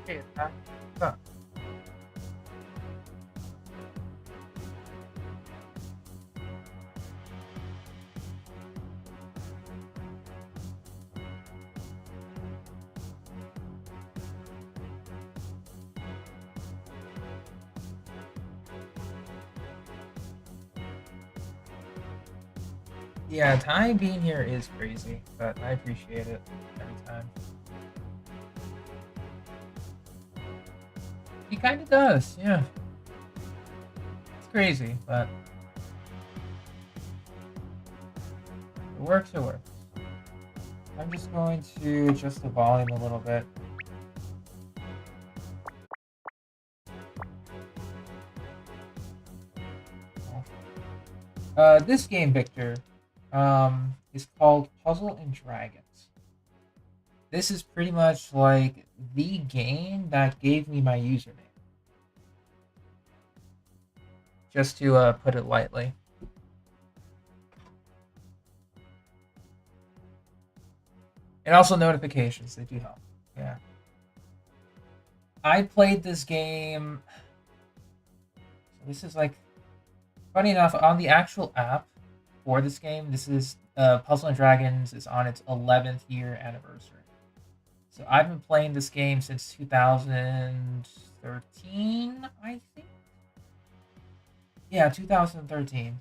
Hey, what's up? Yeah, Ty being here is crazy, but I appreciate it every time. He kind of does, yeah. It's crazy, but it works, it works. I'm just going to adjust the volume a little bit. This game, Victor, is called Puzzle and Dragons. This is pretty much like the game that gave me my username. Just to put it lightly. And also notifications, they do help. Yeah. I played this game. So this is like, funny enough, on the actual app for this game, this is Puzzle and Dragons is on its 11th year anniversary. So I've been playing this game since 2013, I think. Yeah, 2013.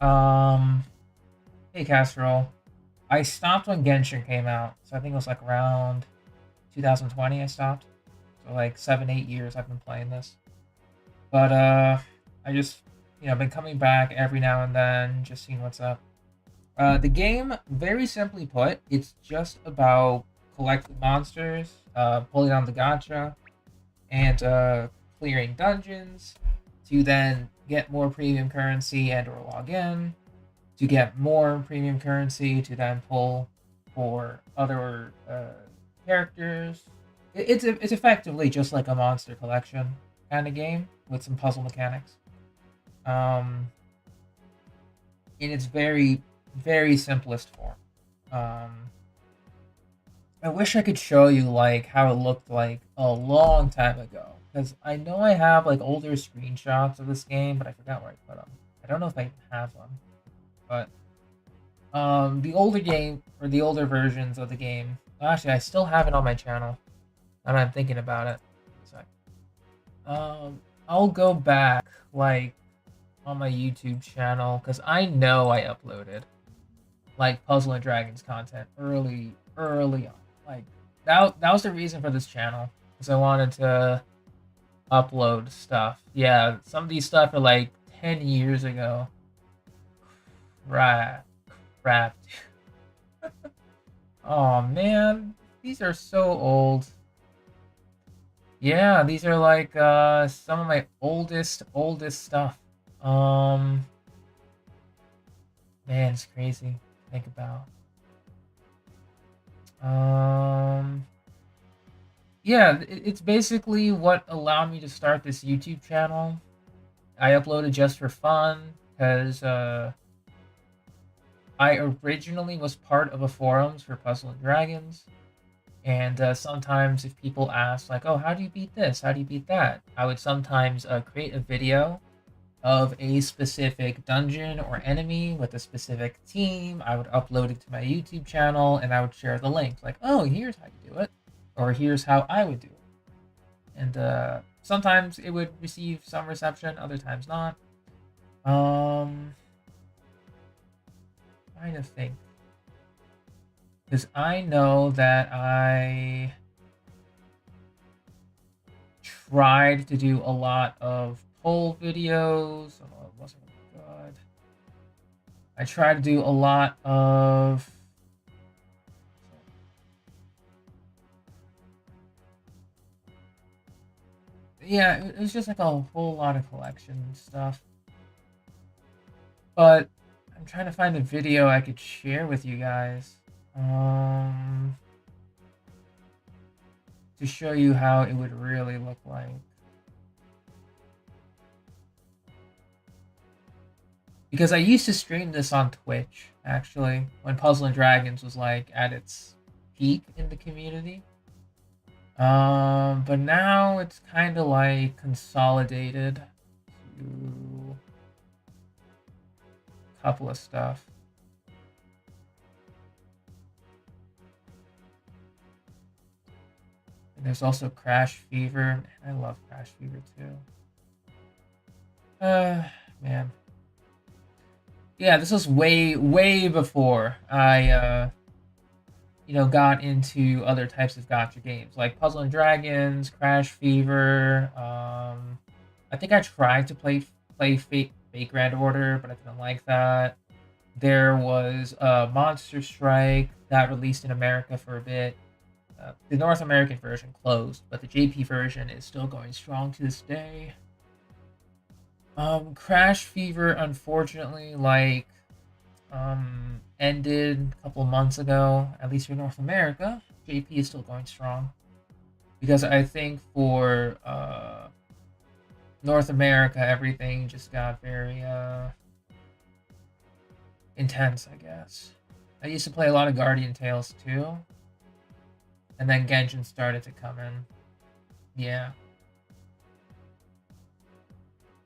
Hey Casserole. I stopped when Genshin came out, so I think it was like around 2020 I stopped. So like 7-8 years I've been playing this. But I just been coming back every now and then, just seeing what's up. The game, very simply put, it's just about collecting monsters, pulling on the gacha, and clearing dungeons to then get more premium currency and or log in, to get more premium currency to then pull for other characters. It's effectively just like a monster collection kind of game with some puzzle mechanics. In its very, very simplest form. I wish I could show you like how it looked like a long time ago, because I know I have like older screenshots of this game, but I forgot where I put them. I don't know if I have them, but the older game or the older versions of the game. Actually, I still have it on my channel, and I'm thinking about it. I'll go back like on my YouTube channel because I know I uploaded like Puzzle and Dragons content early on. Like that was the reason for this channel, because I wanted to upload stuff. Yeah, some of these stuff are like 10 years ago. Right, crap. Oh man, these are so old. Yeah, these are like some of my oldest stuff. Um Man, it's crazy to think about. Yeah, it's basically what allowed me to start this YouTube channel. I uploaded just for fun because I originally was part of a forums for Puzzle and Dragons, and sometimes if people ask like, "Oh, how do you beat this? How do you beat that?" I would sometimes create a video of a specific dungeon or enemy with a specific team. I would upload it to my YouTube channel and I would share the link. Like, oh, here's how you do it, or here's how I would do it. And sometimes it would receive some reception, other times not. Trying to think. Because I know that I tried to do a lot of poll videos. Oh, it wasn't good. I tried to do a lot of yeah, it was just like a whole lot of collection stuff. But I'm trying to find a video I could share with you guys. To show you how it would really look like. Because I used to stream this on Twitch, actually, when Puzzle and Dragons was like at its peak in the community. But now it's kind of like consolidated to a couple of stuff. And there's also Crash Fever. I love Crash Fever too. Man. Yeah, this was way before I got into other types of gacha games like Puzzle and Dragons, Crash Fever. I think I tried to play Fate Grand Order, but I didn't like that. There was Monster Strike that released in America for a bit. The North American version closed, but the JP version is still going strong to this day. Crash Fever, unfortunately, ended a couple months ago, at least for North America. JP is still going strong. Because I think for North America, everything just got very intense, I guess. I used to play a lot of Guardian Tales too. And then Genshin started to come in. Yeah.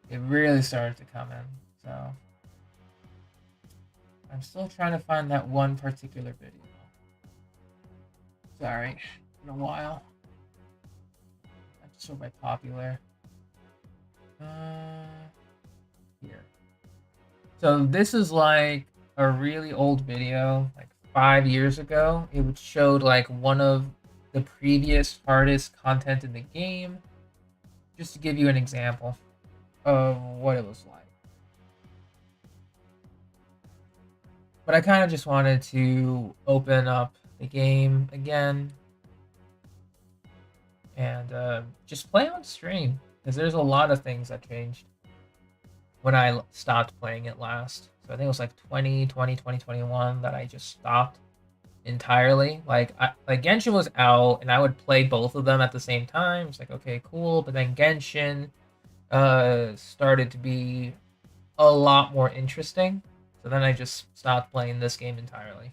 It really started to come in. So I'm still trying to find that one particular video. Sorry, in a while. I'm just so by popular. Here. So this is like a really old video, like 5 years ago. It showed like one of the previous hardest content in the game, just to give you an example of what it was like. But I kind of just wanted to open up the game again and just play on stream, because there's a lot of things that changed when I stopped playing it last. So I think it was like 2020, 2021 that I just stopped entirely. Like Genshin was out and I would play both of them at the same time. It's like, okay, cool. But then Genshin started to be a lot more interesting. So then I just stopped playing this game entirely.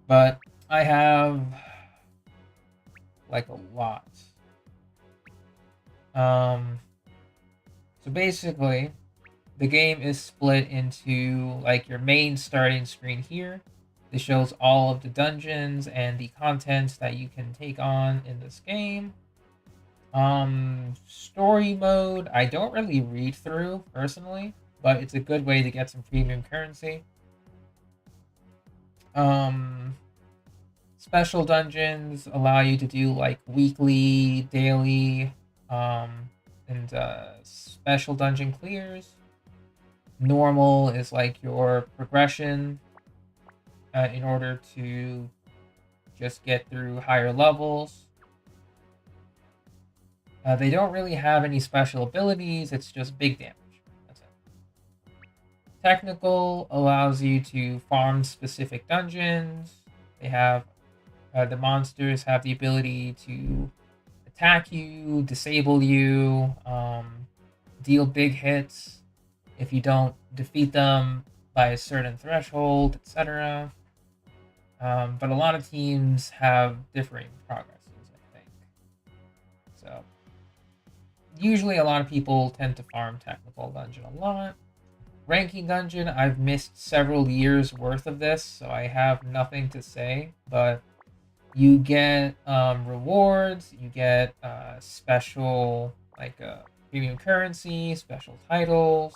But I have like a lot. So basically, the game is split into like your main starting screen here. This shows all of the dungeons and the content that you can take on in this game. Story mode, I don't really read through personally, but it's a good way to get some premium currency. Special dungeons allow you to do like weekly, daily, and special dungeon clears. Normal is like your progression in order to just get through higher levels. They don't really have any special abilities, it's just big damage. That's it. Technical allows you to farm specific dungeons. They have the monsters have the ability to attack you, disable you, deal big hits if you don't defeat them by a certain threshold, etc. But a lot of teams have differing progresses, I think. So usually a lot of people tend to farm technical dungeon a lot. Ranking dungeon, I've missed several years worth of this, so I have nothing to say, but you get rewards, you get special like premium currency, special titles,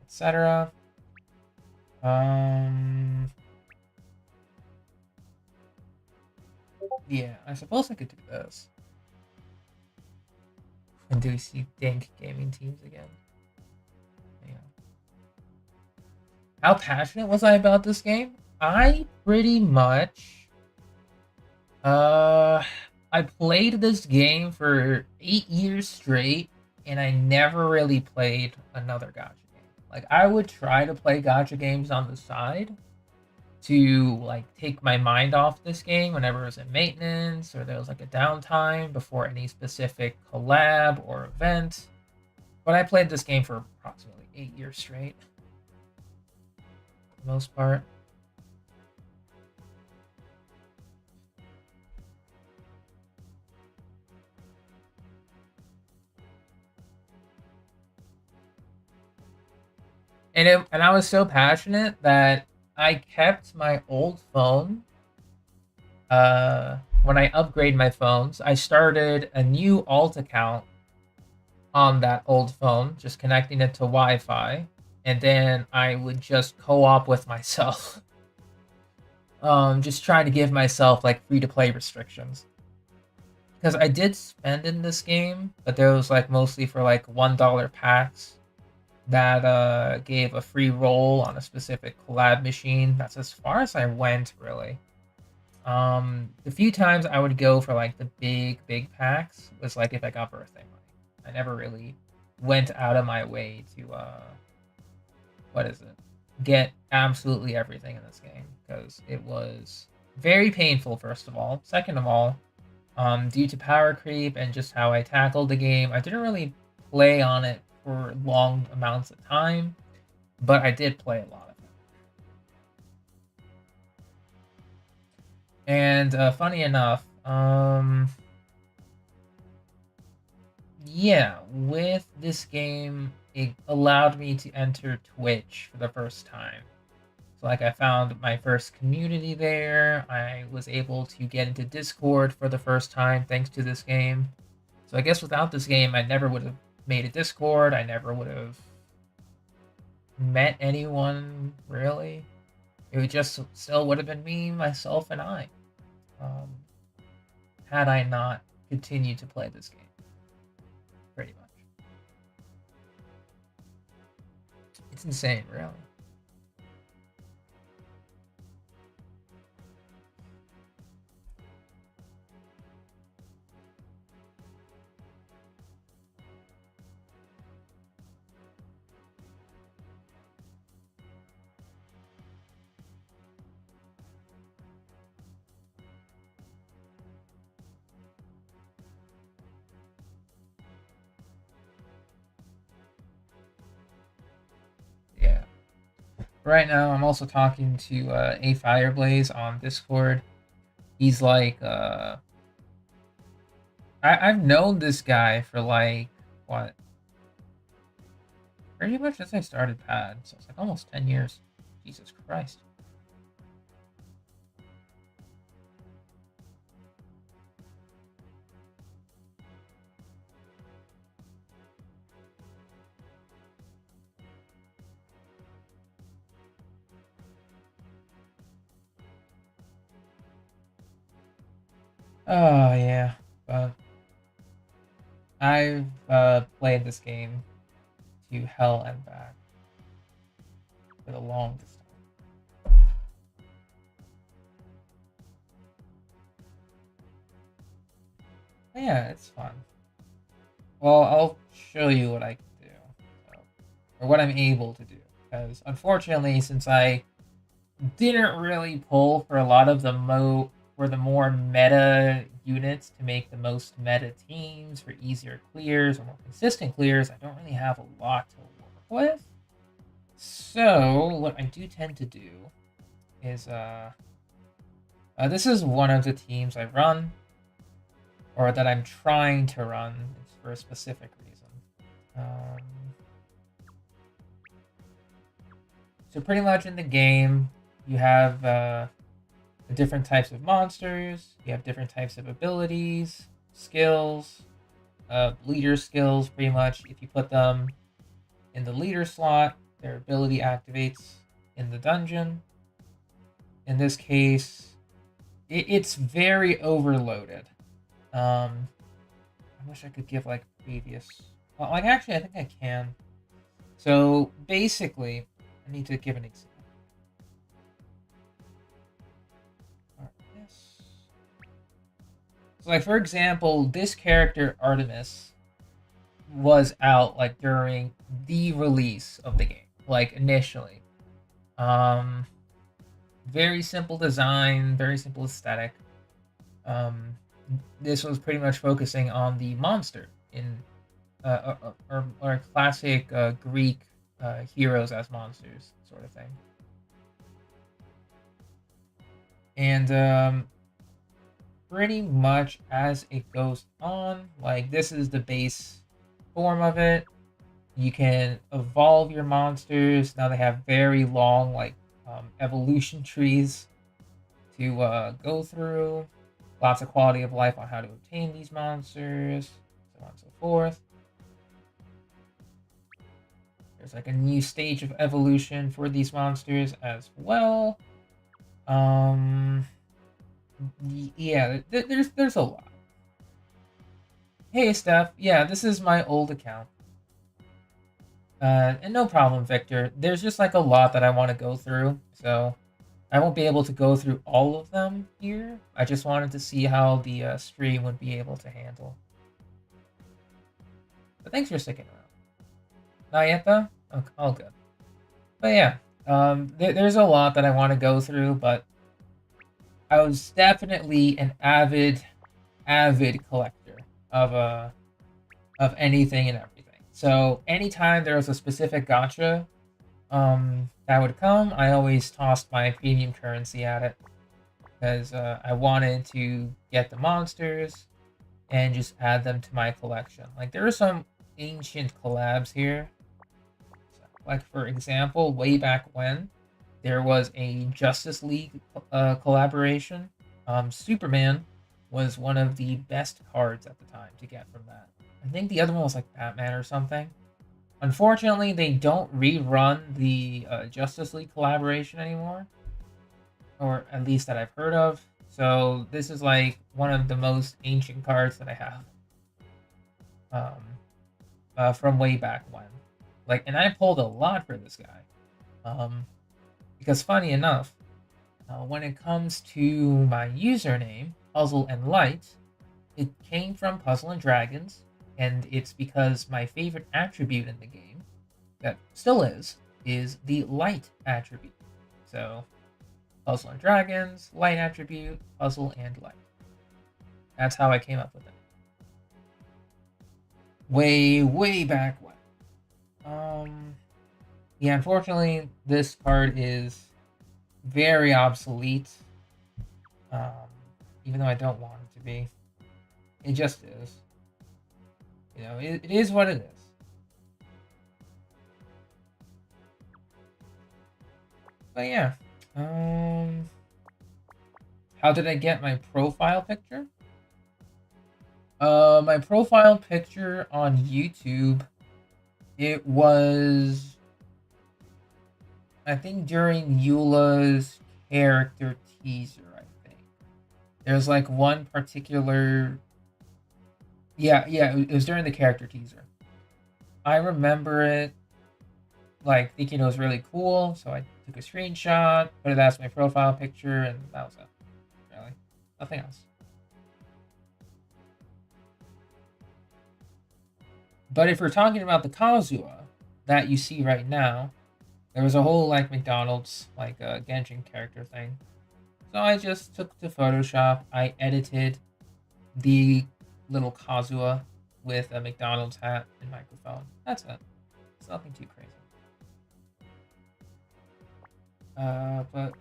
etc. Yeah, I suppose I could do this. And do we see dank gaming teams again? Yeah. How passionate was I about this game? I pretty much I played this game for 8 years straight, and I never really played another gacha game. Like, I would try to play gacha games on the side to like take my mind off this game whenever it was in maintenance or there was like a downtime before any specific collab or event. But I played this game for approximately 8 years straight, for the most part. And I was so passionate that I kept my old phone. When I upgrade my phones, I started a new alt account on that old phone, just connecting it to Wi-Fi, and then I would just co-op with myself. Just trying to give myself like free to play restrictions. Because I did spend in this game, but there was like mostly for like $1 packs that gave a free roll on a specific collab machine. That's as far as I went, really. The few times I would go for like the big packs was like if I got birthday money. I never really went out of my way to what is it? Get absolutely everything in this game because it was very painful. First of all, second of all, due to power creep and just how I tackled the game, I didn't really play on it for long amounts of time, but I did play a lot of it. And funny enough, yeah, with this game, it allowed me to enter Twitch for the first time. So, like, I found my first community there. I was able to get into Discord for the first time thanks to this game. So, I guess without this game, I never would have made a Discord. I never would have met anyone, really. It would just still would have been me, myself, and I. Um, had I not continued to play this game, pretty much. It's insane, really. Yeah. Right now, I'm also talking to a Fireblaze on Discord. He's like, I've known this guy for like what, pretty much since I started Pad, so it's like almost 10 years. Jesus Christ. Oh yeah, but I've played this game to hell and back for the longest time. But yeah, it's fun. Well, I'll show you what I can do, so, or what I'm able to do. Because unfortunately, since I didn't really pull for a lot of the more meta units to make the most meta teams for easier clears or more consistent clears, I don't really have a lot to work with. So what I do tend to do is this is one of the teams I run, or that I'm trying to run for a specific reason. So pretty much in the game, you have different types of monsters. You have different types of abilities, skills, leader skills. Pretty much, if you put them in the leader slot, their ability activates in the dungeon. In this case, it's very overloaded. I wish I could give like previous. Well, like actually, I think I can. So basically, I need to give an example. So, like for example, this character Artemis was out like during the release of the game, like initially. Um, very simple design, very simple aesthetic. This was pretty much focusing on the monster in or classic Greek heroes as monsters sort of thing. And pretty much as it goes on, like this is the base form of it. You can evolve your monsters. Now they have very long, like, evolution trees to go through. Lots of quality of life on how to obtain these monsters, so on and so forth. There's like a new stage of evolution for these monsters as well. Yeah, there's a lot. Hey, Steph. Yeah, this is my old account. And no problem, Victor. There's just like a lot that I want to go through, so I won't be able to go through all of them here. I just wanted to see how the stream would be able to handle. But thanks for sticking around. Not yet, though? Okay, all good. But yeah, there's a lot that I want to go through, but I was definitely an avid collector of anything and everything. So anytime there was a specific gacha that would come, I always tossed my premium currency at it because I wanted to get the monsters and just add them to my collection. Like there are some ancient collabs here. Like for example, way back when there was a Justice League collaboration. Superman was one of the best cards at the time to get from that. I think the other one was like Batman or something. Unfortunately, they don't rerun the Justice League collaboration anymore, or at least that I've heard of. So this is like one of the most ancient cards that I have from way back when. Like, and I pulled a lot for this guy, because funny enough, when it comes to my username, Puzzle and Light, it came from Puzzle and Dragons, and it's because my favorite attribute in the game, that still is the light attribute. So, Puzzle and Dragons, light attribute, Puzzle and Light. That's how I came up with it. Way back when. Yeah, unfortunately, this card is very obsolete. Even though I don't want it to be. It just is. You know, it is what it is. But yeah. How did I get my profile picture? My profile picture on YouTube, it was, I think, during Eula's character teaser, I think. There's like one particular... Yeah, it was during the character teaser. I remember it, like, thinking it was really cool, so I took a screenshot, put it as my profile picture, and that was it. Really. Nothing else. But if we're talking about the Kazuha that you see right now, there was a whole, like, McDonald's, like, a Genshin character thing. So I just took to Photoshop, I edited the little Kazuha with a McDonald's hat and microphone. That's it. It's nothing too crazy. But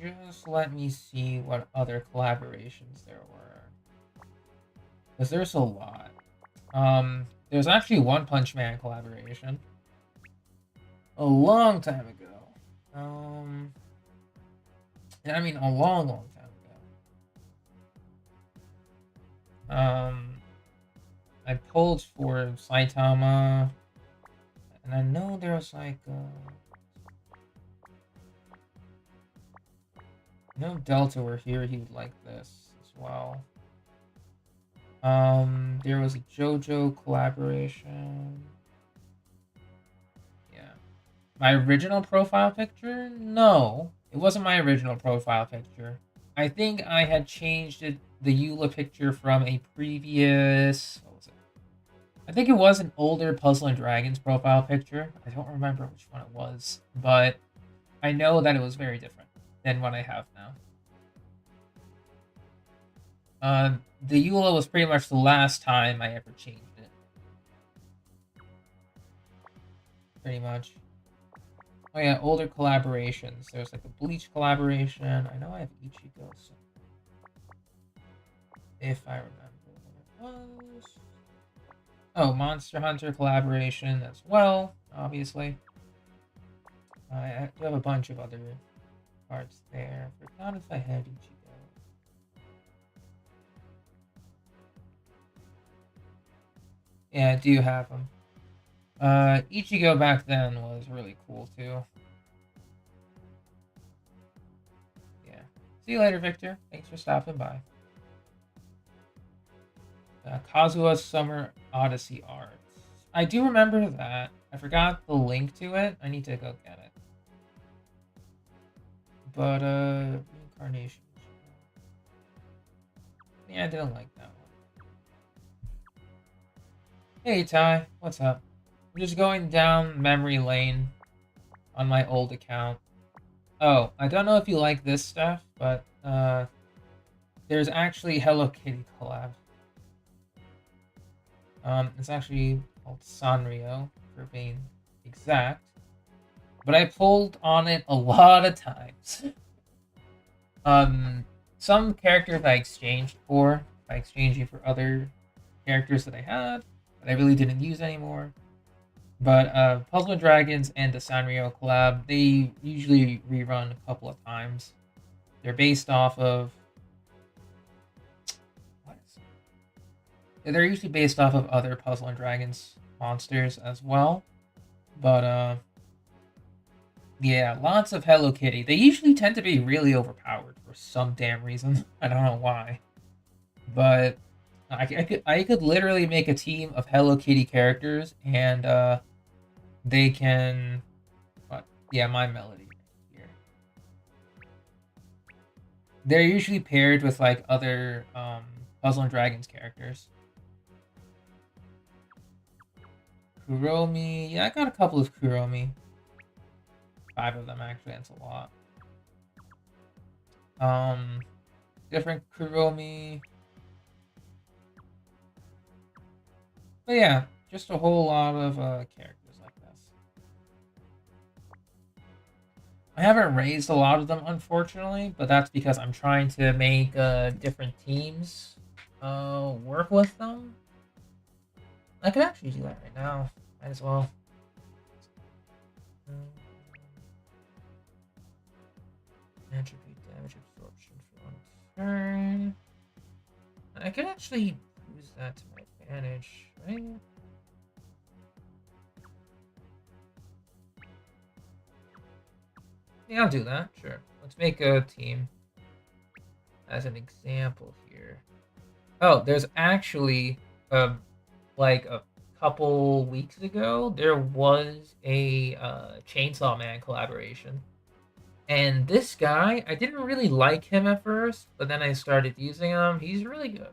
just let me see what other collaborations there were. Because there's a lot. There's actually One Punch Man collaboration. A long time ago. I mean, a long time ago. I pulled for Saitama, and I know there's like, I know Delta were here, he would like this as well. There was a JoJo collaboration. Yeah. My original profile picture? No, it wasn't my original profile picture. I think I had changed it, the Eula picture from a previous... What was it? I think it was an older Puzzle and Dragons profile picture. I don't remember which one it was, but I know that it was very different than what I have now. The Eula was pretty much the last time I ever changed it. Pretty much. Oh yeah, older collaborations. There's like a Bleach collaboration. I know I have Ichigo, so... if I remember what it was. Oh, Monster Hunter collaboration as well, obviously. I do have a bunch of other cards there. Forgot if I had Ichigo. Yeah, I do have them. Ichigo back then was really cool too. Yeah. See you later, Victor. Thanks for stopping by. Kazua's Summer Odyssey Arts. I do remember that. I forgot the link to it. I need to go get it. But, Reincarnation. Yeah, I didn't like that one. Hey, Ty. What's up? I'm just going down memory lane on my old account. Oh, I don't know if you like this stuff, but, there's actually Hello Kitty collab. It's actually called Sanrio, for being exact. But I pulled on it a lot of times. Some characters I exchanged for, by exchanging for other characters that I had, that I really didn't use anymore. But Puzzle and Dragons and the Sanrio collab, they usually rerun a couple of times. They're based off of... What is it? They're usually based off of other Puzzle and Dragons monsters as well. But, yeah, lots of Hello Kitty. They usually tend to be really overpowered for some damn reason. I don't know why. But I could literally make a team of Hello Kitty characters, and they can... What? Yeah, my melody here. They're usually paired with like other Puzzle and Dragons characters. Kuromi, yeah, I got a couple of Kuromi. 5 of them actually, that's a lot. Different Kuromi. But yeah, just a whole lot of characters like this. I haven't raised a lot of them, unfortunately, but that's because I'm trying to make different teams work with them. I could actually do that right now. Might as well. Attribute damage absorption for 1 turn. I could actually use that to my advantage, right? Yeah, I'll do that. Sure. Let's make a team as an example here. Oh, there's actually like a couple weeks ago, there was a Chainsaw Man collaboration. And this guy, I didn't really like him at first, but then I started using him. He's really good.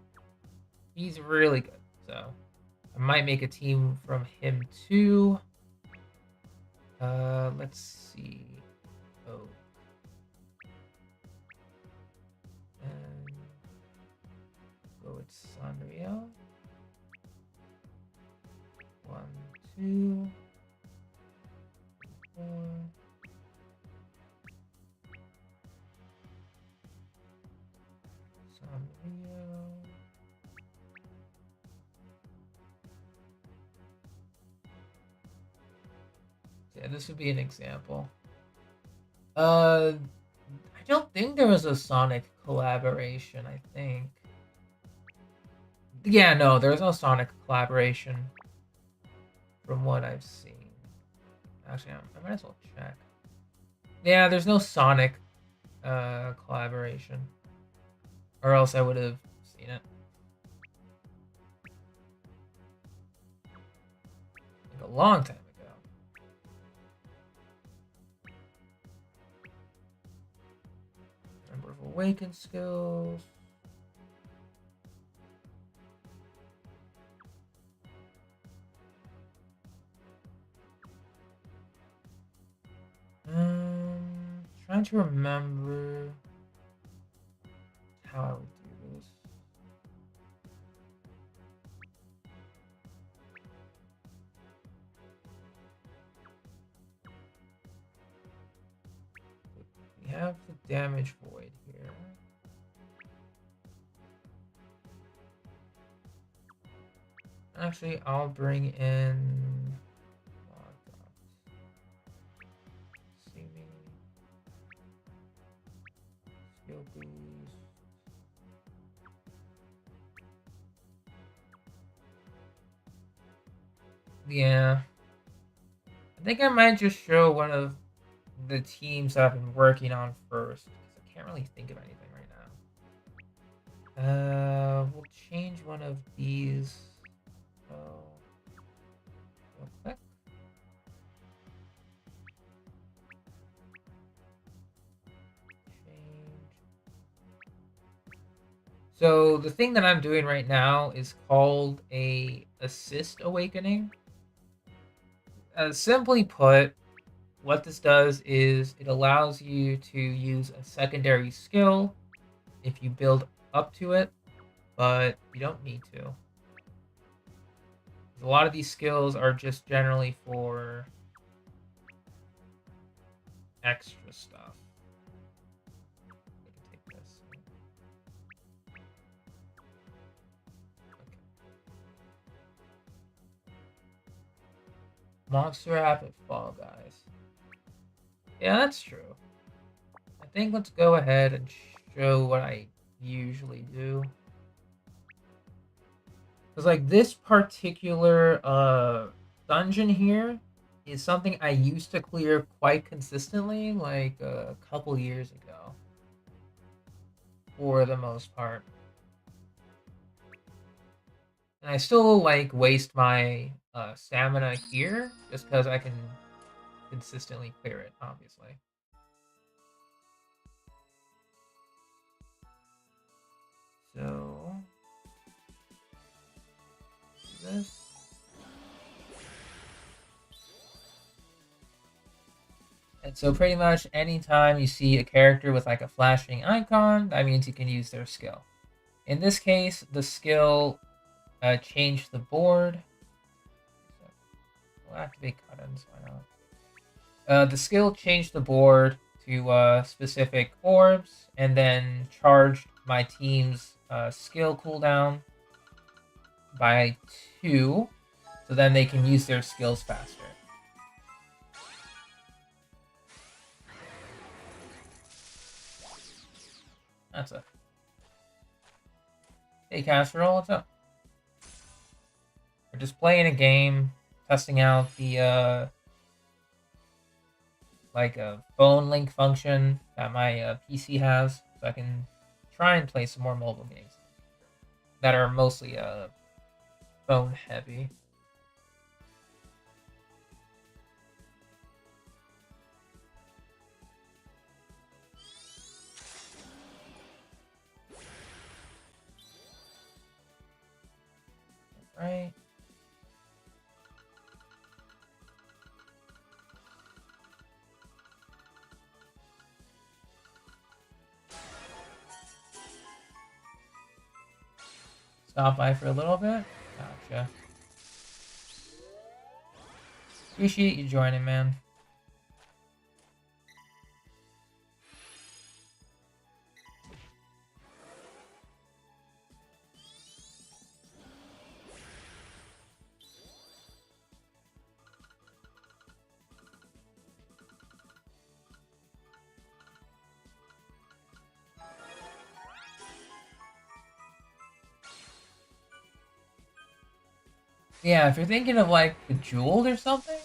He's really good. So I might make a team from him too. Let's see. Oh. And go with Sanrio. 1, 2, 4. Sanrio. Yeah, this would be an example. I don't think there was a Sonic collaboration, I think. Yeah, no, there's no Sonic collaboration from what I've seen. Actually, I might as well check. Yeah, there's no Sonic collaboration. Or else I would have seen it. Like a long time ago. Number of awakened skills. Trying to remember how I would do this. We have the damage void here. Actually, I'll bring in. See me. Skill boost. Yeah. I think I might just show one of the teams that I've been working on first, because I can't really think of anything right now. We'll change one of these. So, real quick. Change. So the thing that I'm doing right now is called a assist awakening. Simply put, what this does is it allows you to use a secondary skill if you build up to it, but you don't need to. A lot of these skills are just generally for extra stuff. I can take this. Okay. Monster app at Fall Guys. Yeah, that's true. I think let's go ahead and show what I usually do. Because like this particular dungeon here is something I used to clear quite consistently like a couple years ago. For the most part. And I still like waste my stamina here just because I can consistently clear it, obviously. So this. And so pretty much anytime you see a character with like a flashing icon, that means you can use their skill. In this case, the skill changed the board. So we'll activate cut-ins, why not? The skill changed the board to specific orbs and then charged my team's skill cooldown by 2, so then they can use their skills faster. That's it. Hey, Casserole, what's up? We're just playing a game, testing out the like a phone link function that my PC has, so I can try and play some more mobile games that are mostly phone heavy. Right. Stop by for a little bit. Gotcha. Appreciate you joining, man. Yeah, if you're thinking of like Bejeweled or something,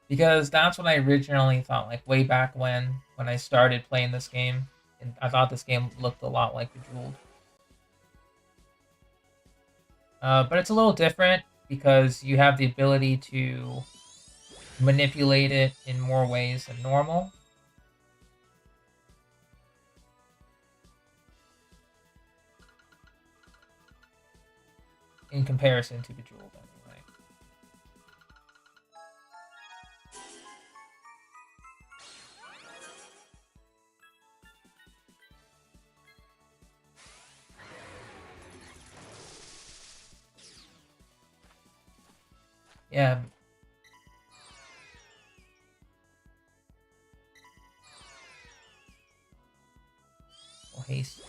because that's what I originally thought, like way back when I started playing this game, and I thought this game looked a lot like Bejeweled. But it's a little different because you have the ability to manipulate it in more ways than normal. In comparison to Bejeweled, anyway. Yeah. Well, haste.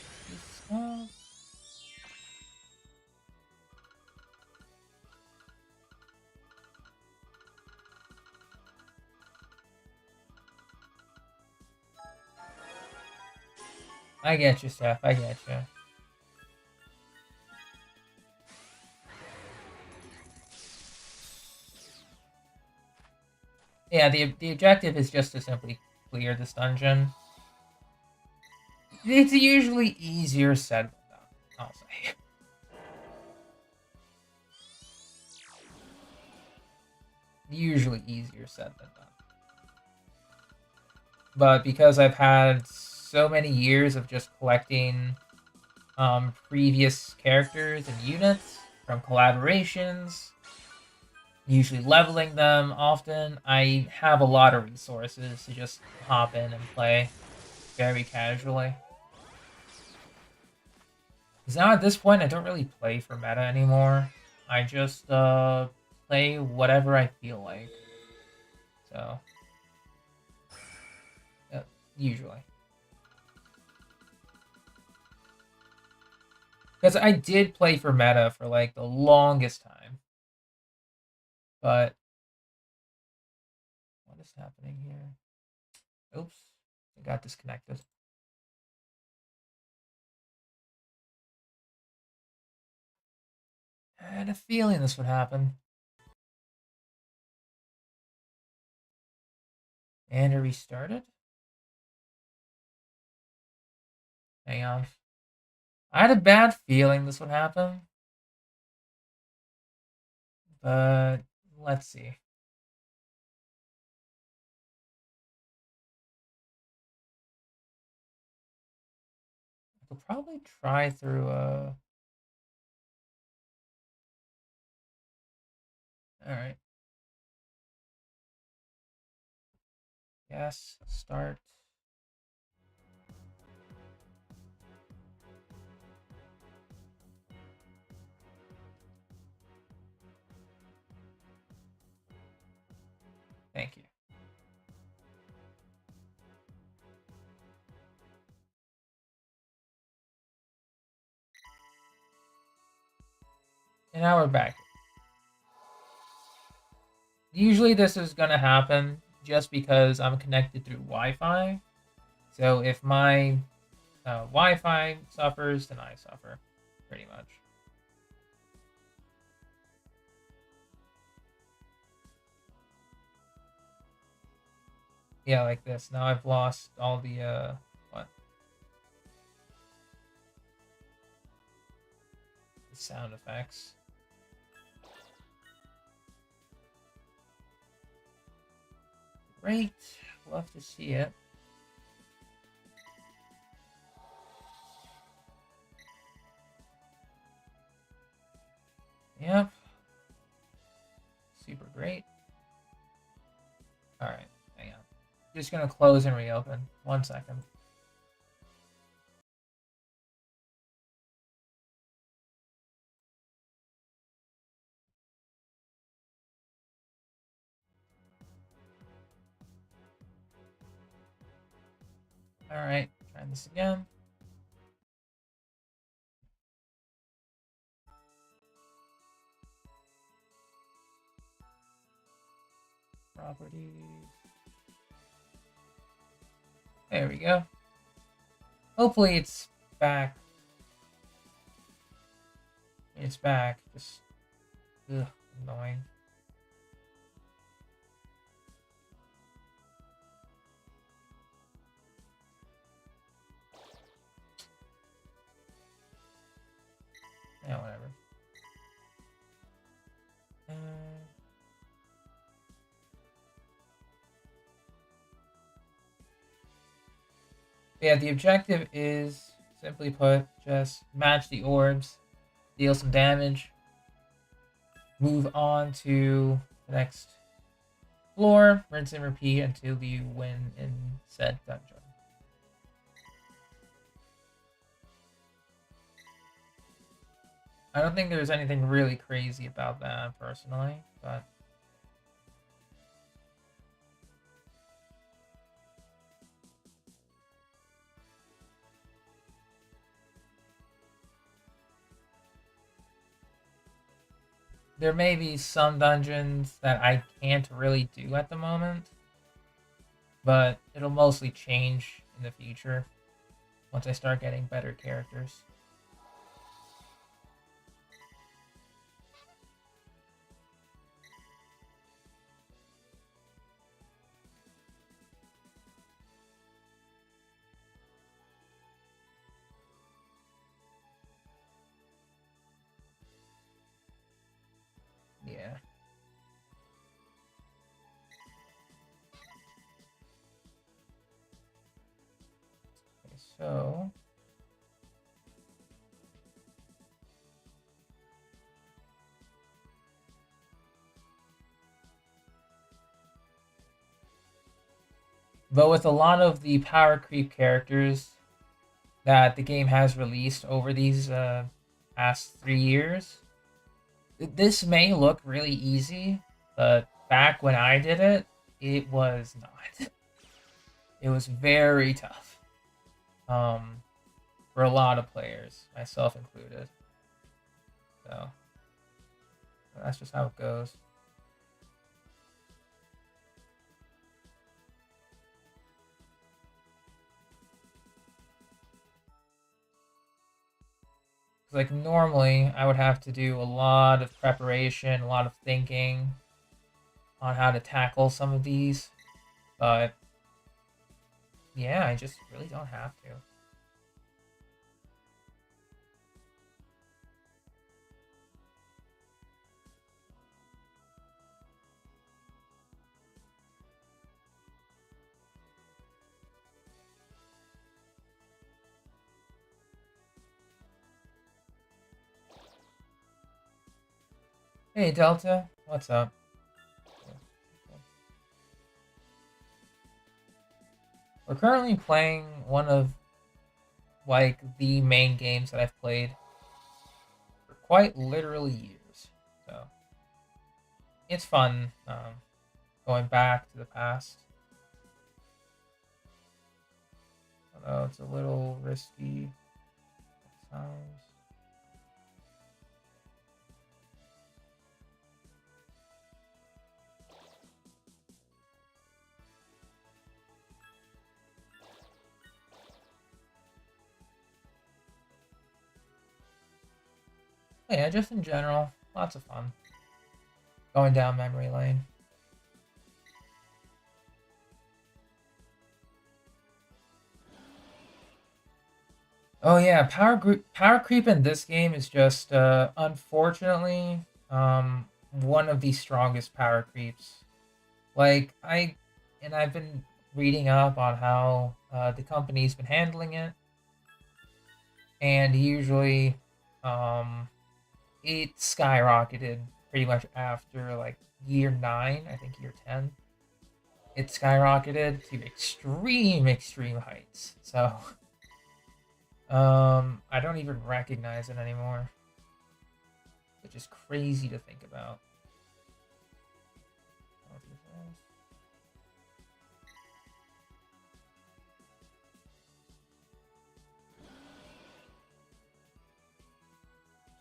I get you, Steph. I get you. Yeah, the objective is just to simply clear this dungeon. It's usually easier said than done, I'll say. Usually easier said than done. But because I've had so many years of just collecting previous characters and units from collaborations, usually leveling them often, I have a lot of resources to just hop in and play very casually. Because now at this point, I don't really play for meta anymore. I just play whatever I feel like. So, usually. Because I did play for meta for like the longest time. But what is happening here? Oops, I got disconnected. I had a feeling this would happen. And it restarted? Hang on. I had a bad feeling this would happen. But let's see. I could probably try through Alright. Yes, start. Thank you. And now we're back. Usually this is gonna happen just because I'm connected through Wi-Fi. So if my Wi-Fi suffers, then I suffer, pretty much. Yeah, like this. Now I've lost all the what? The sound effects. Great. Love to see it. Yep. Super great. Alright, hang on. Just gonna close and reopen. 1 second. Alright, try this again. Properties. There we go. Hopefully it's back. It's back. Just annoying. Yeah, whatever. Yeah, the objective is, simply put, just match the orbs, deal some damage, move on to the next floor, rinse and repeat until you win in said dungeon. I don't think there's anything really crazy about that, personally, but... there may be some dungeons that I can't really do at the moment, but it'll mostly change in the future. once I start getting better characters. Yeah. Okay, so but with a lot of the power creep characters that the game has released over these past 3 years, this may look really easy, but back when I did it, it was not. It was very tough. For a lot of players, myself included. So that's just how it goes. Like normally, I would have to do a lot of preparation, a lot of thinking on how to tackle some of these, but yeah, I just really don't have to. Hey Delta, what's up? We're currently playing one of like the main games that I've played for quite literally years. So it's fun going back to the past. Although it's a little risky at times. But yeah, just in general, lots of fun. Going down memory lane. Oh yeah, power creep in this game is just unfortunately one of the strongest power creeps. Like I've been reading up on how the company's been handling it, and usually um it skyrocketed pretty much after like year 9, I think year 10. It skyrocketed to extreme heights. So I don't even recognize it anymore. Which is crazy to think about.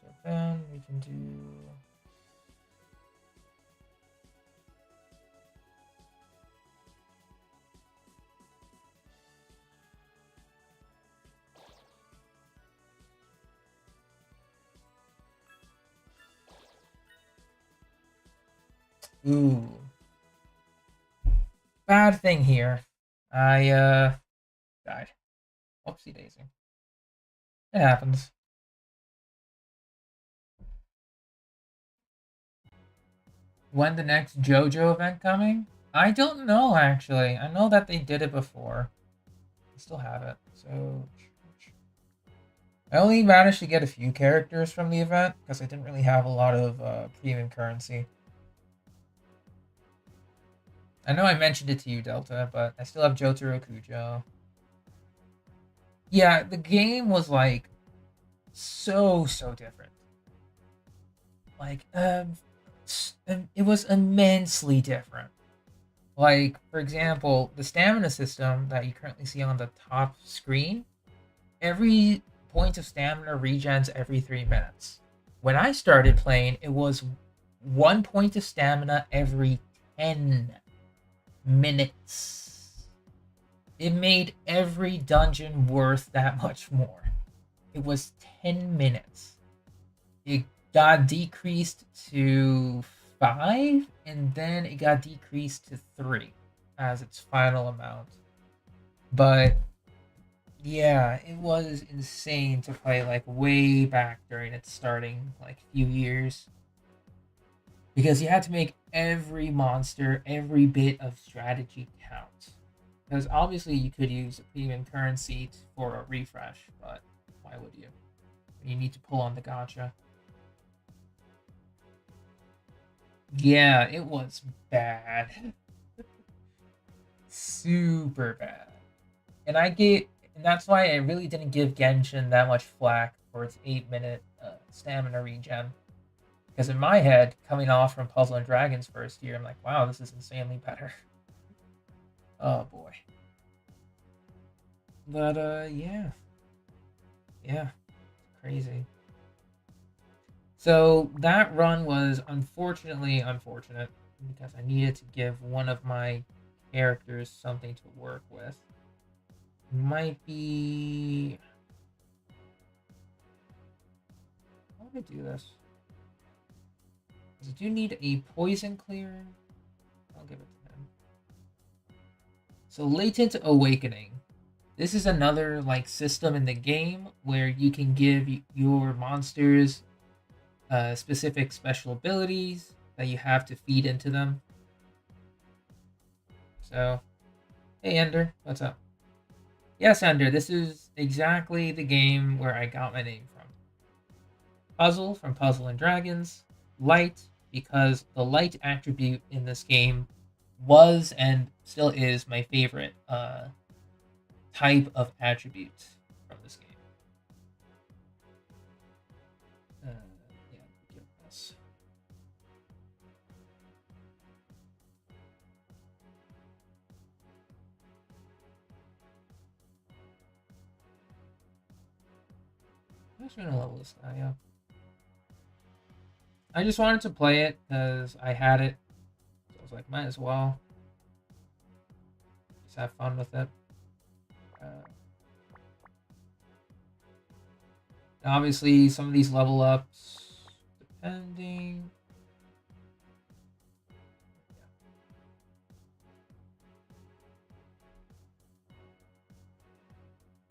So then we can do ooh. Bad thing here. I died. Oopsie daisy. It happens. When the next JoJo event coming? I don't know actually. I know that they did it before. I still have it. So I only managed to get a few characters from the event because I didn't really have a lot of premium currency. I know I mentioned it to you, Delta, but I still have Jotaro Kujo. Yeah, the game was like so different. Like it was immensely different. Like for example, the stamina system that you currently see on the top screen, every point of stamina regens every 3 minutes. When I started playing, it was 1 point of stamina every 10 minutes. It made every dungeon worth that much more. It was 10 minutes. It got decreased to 5, and then it got decreased to 3 as its final amount. But yeah, it was insane to play like way back during its starting like few years. Because you had to make every monster, every bit of strategy count. Because obviously you could use a premium currency for a refresh, but why would you? You need to pull on the gacha. Yeah, it was bad. Super bad. And that's why I really didn't give Genshin that much flack for its 8-minute stamina regen. Because in my head, coming off from Puzzle and Dragons first year, I'm like, wow, this is insanely better. Oh boy. But yeah. Yeah. Crazy. So that run was unfortunately unfortunate because I needed to give one of my characters something to work with. Might be. How would I do this? Because I do need a poison clear. I'll give it to him. So Latent Awakening. This is another like system in the game where you can give your monsters specific special abilities that you have to feed into them. So, hey Ender, what's up? Yes, Ender, this is exactly the game where I got my name from. Puzzle from Puzzle and Dragons. Light, because the light attribute in this game was and still is my favorite type of attribute from this game. Yeah, give this. I'm just gonna level this guy up. I just wanted to play it because I had it. So I was like, might as well. Just have fun with it. Obviously, some of these level ups, depending.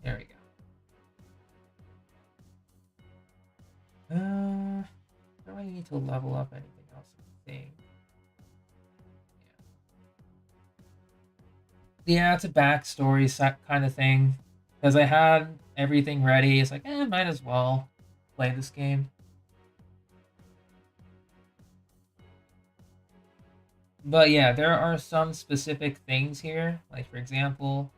There we go. Don't really need to level up anything else, I think. Yeah, it's a backstory kind of thing. Because I had everything ready. It's like, might as well play this game. But yeah, there are some specific things here. Like, for example,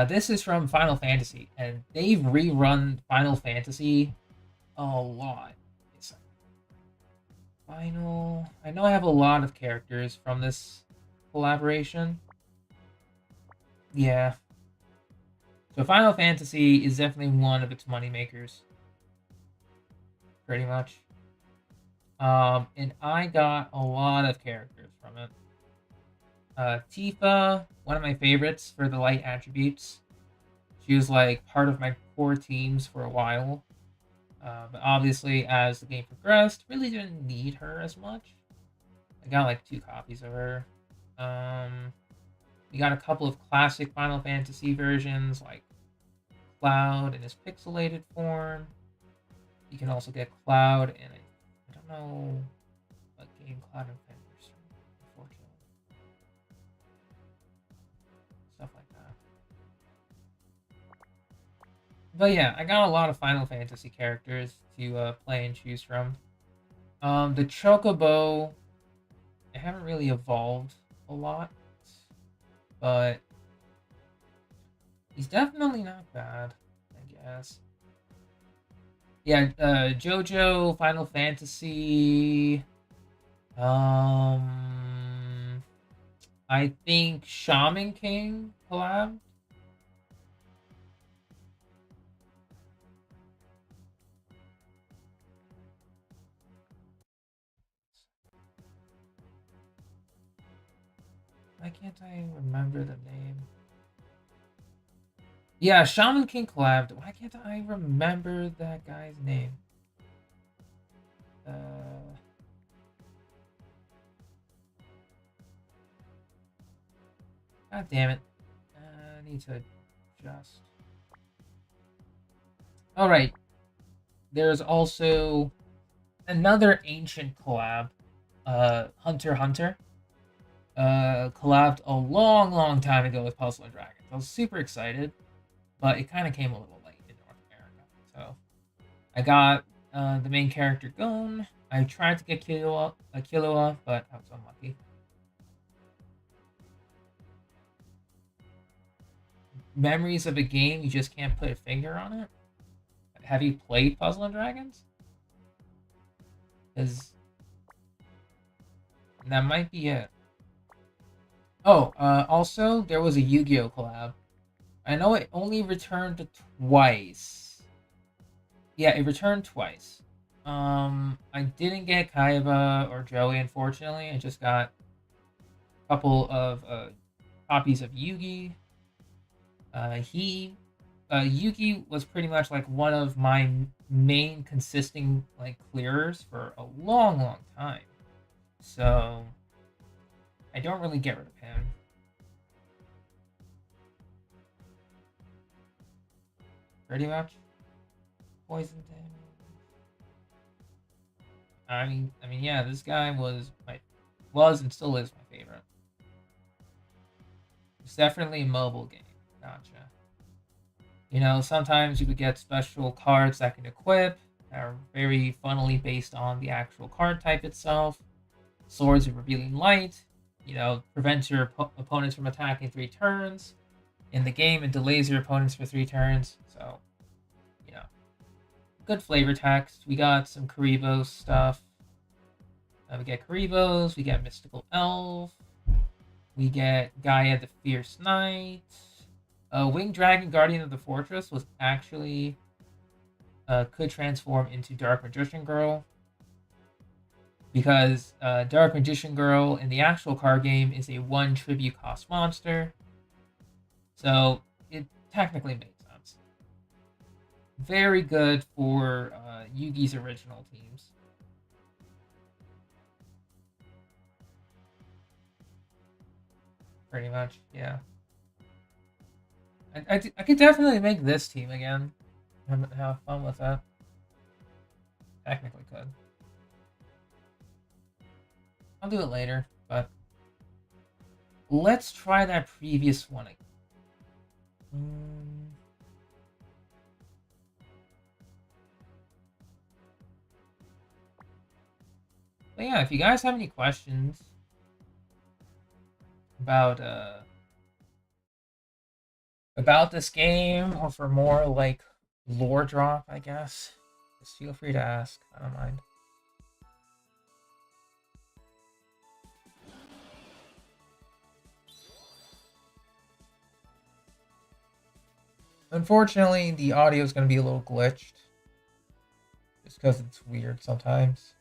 this is from Final Fantasy, and they've rerun Final Fantasy a lot. It's like Final. I know I have a lot of characters from this collaboration. Yeah. So Final Fantasy is definitely one of its moneymakers. Pretty much. And I got a lot of characters from it. Tifa, one of my favorites for the light attributes. She was like part of my core teams for a while. But obviously, as the game progressed, really didn't need her as much. I got like 2 copies of her. We got a couple of classic Final Fantasy versions, like Cloud in his pixelated form. You can also get Cloud in I don't know what game Cloud and Fenders, unfortunately. Stuff like that. But yeah, I got a lot of Final Fantasy characters to play and choose from. The Chocobo, I haven't really evolved a lot, but he's definitely not bad, I guess. Yeah, JoJo, Final Fantasy. I think Shaman King collab. Why can't I remember the name? Yeah, Shaman King collabed. Why can't I remember that guy's name? Uh, God damn it. I need to adjust. Alright. There's also another ancient collab. Hunter x Hunter. Collabed a long, long time ago with Puzzle and Dragons. I was super excited, but it kind of came a little late in North America. So I got the main character Gon. I tried to get Killua, but I was unlucky. Memories of a game you just can't put a finger on it. Have you played Puzzle and Dragons? Because that might be it. Oh, also there was a Yu-Gi-Oh collab. I know it only returned twice. Yeah, it returned twice. I didn't get Kaiba or Joey, unfortunately. I just got a couple of copies of Yugi. Yugi was pretty much like one of my main consisting like clearers for a long, long time. So I don't really get rid of him. Pretty much poison damage. Yeah, this guy was and still is my favorite. It's definitely a mobile game. Gotcha. You know, sometimes you could get special cards that can equip that are very funnily based on the actual card type itself. Swords of Revealing Light, you know, prevents your opponents from attacking 3 turns. In the game, it delays your opponents for 3 turns. So, you know, good flavor text. We got some Karibo stuff. We get Karibos, we get Mystical Elf, we get Gaia the Fierce Knight. Winged Dragon Guardian of the Fortress was actually could transform into Dark Magician Girl, because Dark Magician Girl in the actual card game is a 1 tribute cost monster, so it technically made sense. Very good for Yugi's original teams. Pretty much, yeah. I could definitely make this team again. Have fun with that. Technically could. I'll do it later, but let's try that previous one again. But yeah, if you guys have any questions about this game, or for more like lore drop, I guess, just feel free to ask. I don't mind. Unfortunately, the audio is going to be a little glitched, just because it's weird sometimes.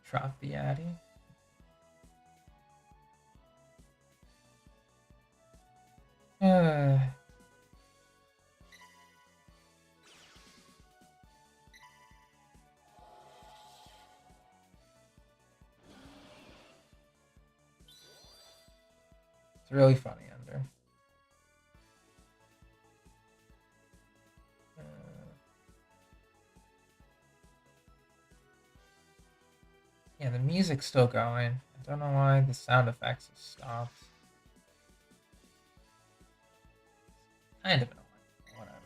Drop the Addy. It's really funny under. Yeah, the music's still going. I don't know why the sound effects have stopped. Kind of annoying. Whatever.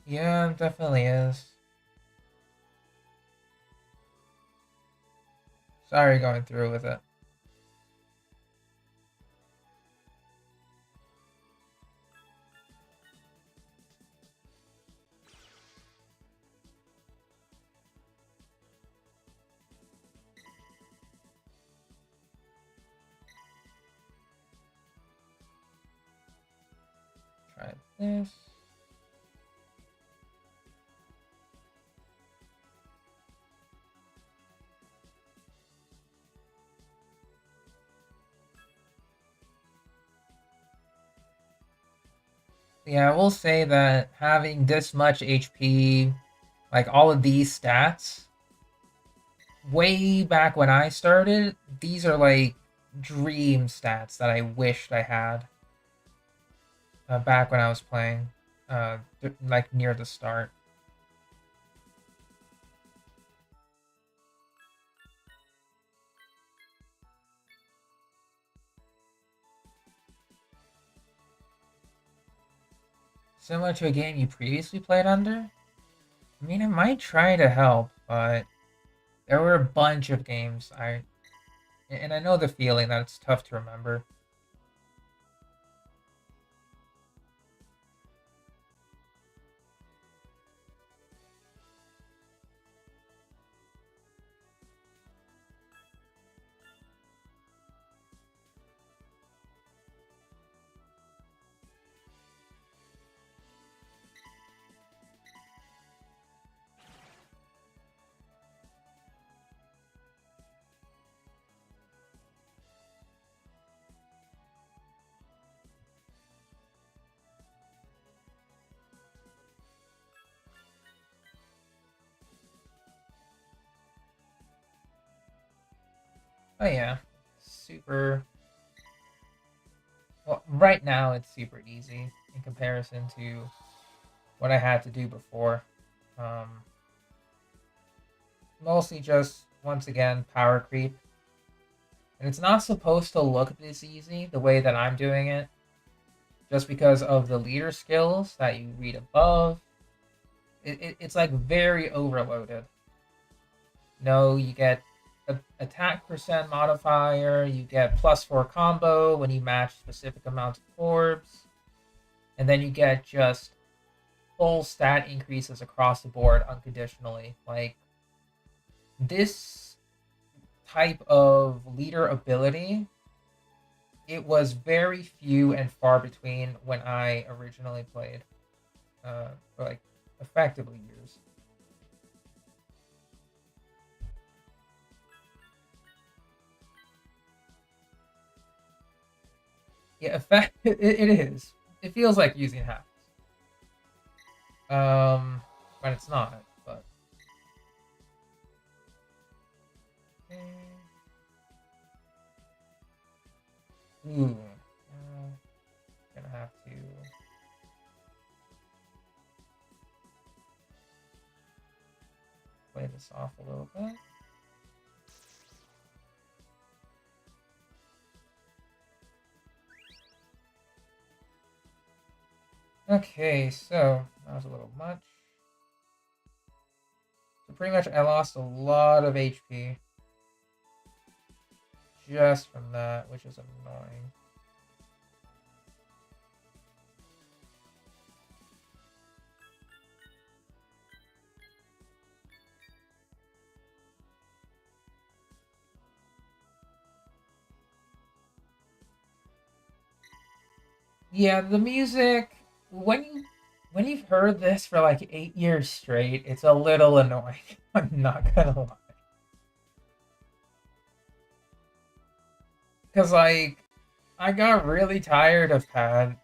Yeah, it definitely is. Sorry going through with it. Try this. Yeah, I will say that having this much HP, like all of these stats, way back when I started, these are like dream stats that I wished I had back when I was playing, like near the start. Similar to a game you previously played under? I mean, it might try to help, but there were a bunch of games and I know the feeling that it's tough to remember. Oh yeah, super. Well, right now it's super easy in comparison to what I had to do before. Um, Mostly just once again power creep, and it's not supposed to look this easy the way that I'm doing it, just because of the leader skills that you read above. It's like very overloaded. No, you get a attack percent modifier, you get +4 combo when you match specific amounts of orbs, and then you get just full stat increases across the board unconditionally. Like this type of leader ability, it was very few and far between when I originally played, for like effectively years. Yeah, it is. It feels like using hacks. But it's not. But eh, ooh, gonna have to play this off a little bit. Okay, so that was a little much. So pretty much I lost a lot of HP just from that, which is annoying. Yeah, the music when you've heard this for like 8 years straight, it's a little annoying. I'm not gonna lie. Because like I got really tired of Pad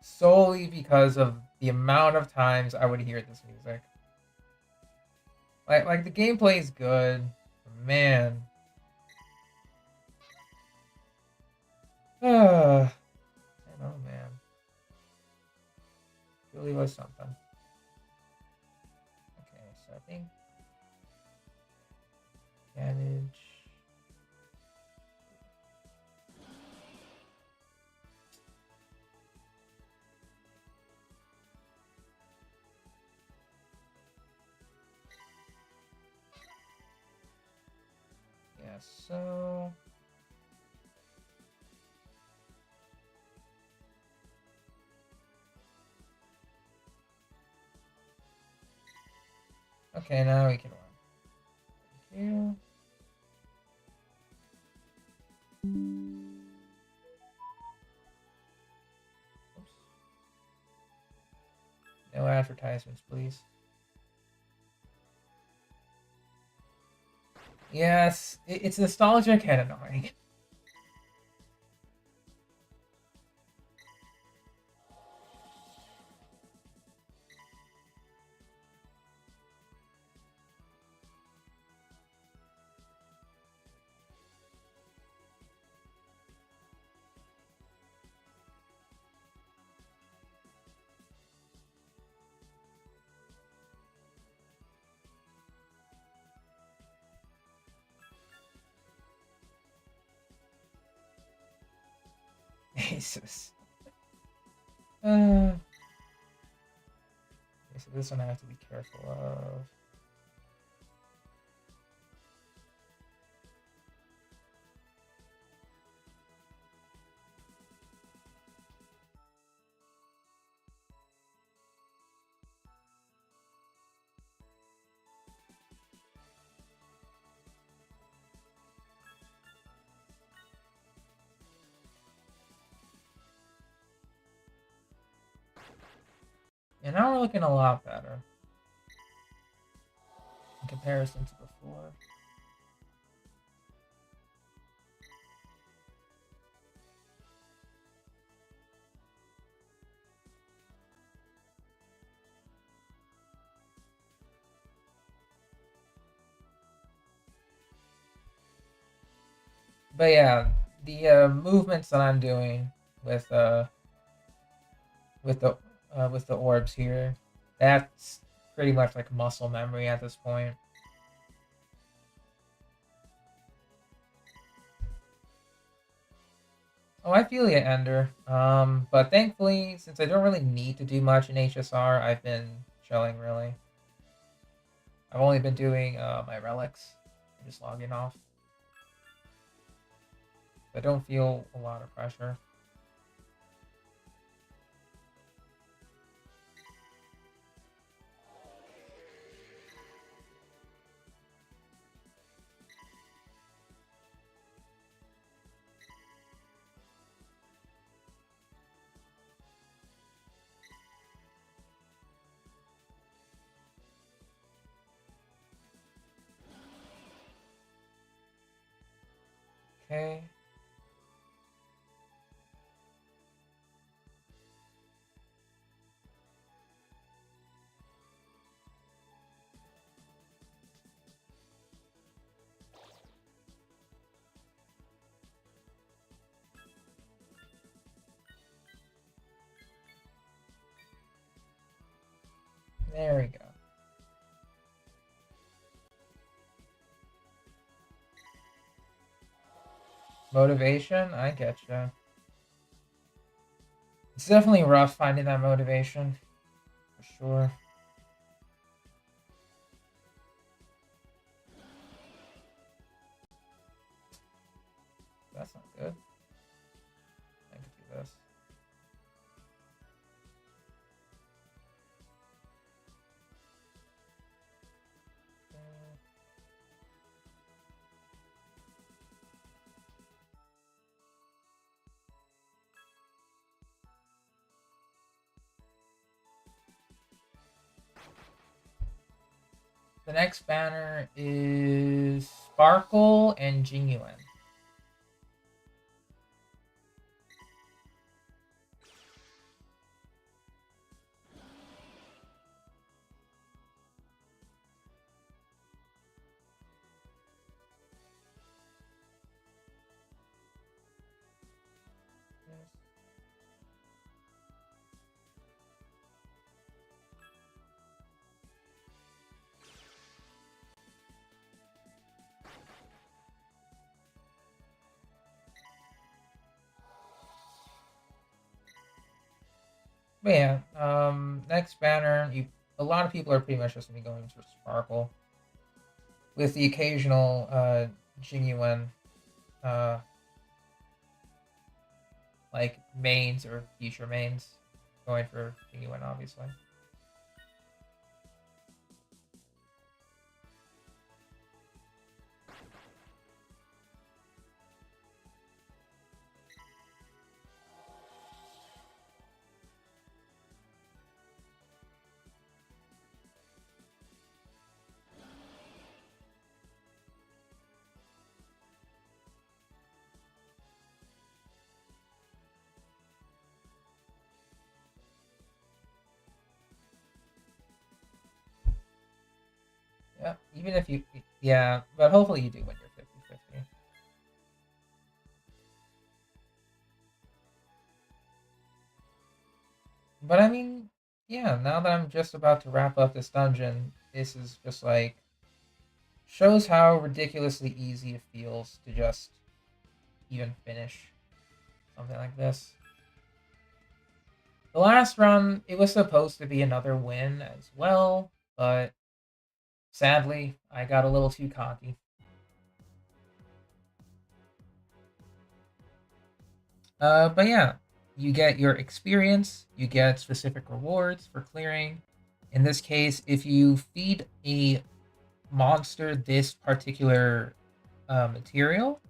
solely because of the amount of times I would hear this music. Like the gameplay is good, man. I know, man. Really was something. Okay, so I think damage. Yeah, so. Okay, now we can run. Thank you. Oops. No advertisements, please. Yes, it's nostalgic and annoying. Jesus. Okay, so this one I have to be careful of. And now we're looking a lot better in comparison to before. But yeah, the movements that I'm doing with with the orbs here, that's pretty much like muscle memory at this point. Oh, I feel you, Ender. But thankfully, since I don't really need to do much in HSR, I've been chilling really. I've only been doing my relics, just logging off. I don't feel a lot of pressure. Okay. There we go. Motivation? I get you. It's definitely rough finding that motivation, for sure. That's not good. I could do this. The next banner is Sparkle and Genuine. But yeah, next banner, a lot of people are pretty much just gonna be going for Sparkle, with the occasional genuine like mains or future mains. Going for genuine, obviously. Yeah, even if you, yeah, but hopefully you do win your 50-50. But I mean, yeah, now that I'm just about to wrap up this dungeon, this is just like, shows how ridiculously easy it feels to just even finish something like this. The last run, it was supposed to be another win as well, but sadly, I got a little too cocky. But yeah, you get your experience, you get specific rewards for clearing. In this case, if you feed a monster this particular material,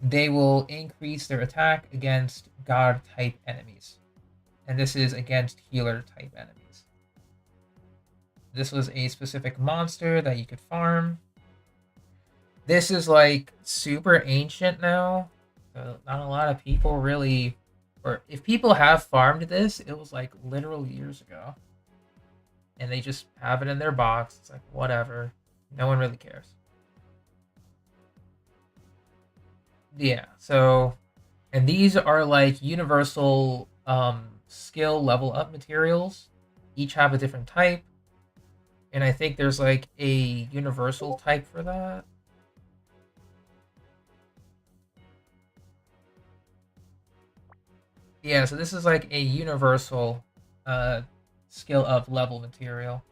they will increase their attack against god type enemies. And this is against healer type enemies. This was a specific monster that you could farm. This is like super ancient now. Not a lot of people really, or if people have farmed this, it was like literal years ago. And they just have it in their box. It's like, whatever. No one really cares. Yeah, so, and these are like universal skill level up materials. Each have a different type. And I think there's like a universal type for that. Yeah, so this is like a universal skill up level material.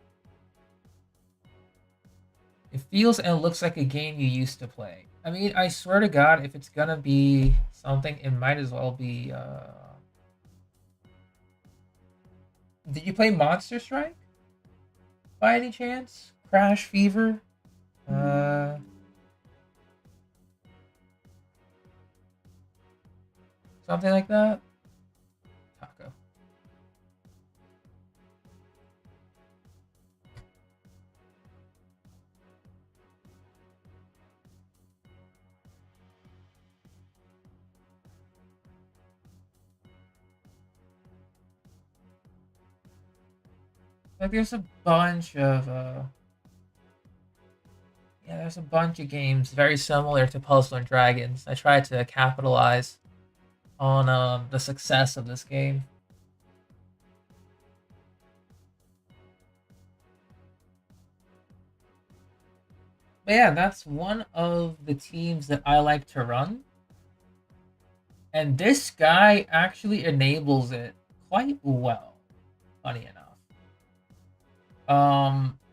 It feels and looks like a game you used to play. I mean, I swear to God, if it's gonna be something, it might as well be. Did you play Monster Strike by any chance? Crash Fever? Uh, Something like that? Taco. Like, there's a bunch of. Yeah, there's a bunch of games very similar to Puzzle and Dragons. I tried to capitalize on the success of this game. But yeah, that's one of the teams that I like to run. And this guy actually enables it quite well, funny enough.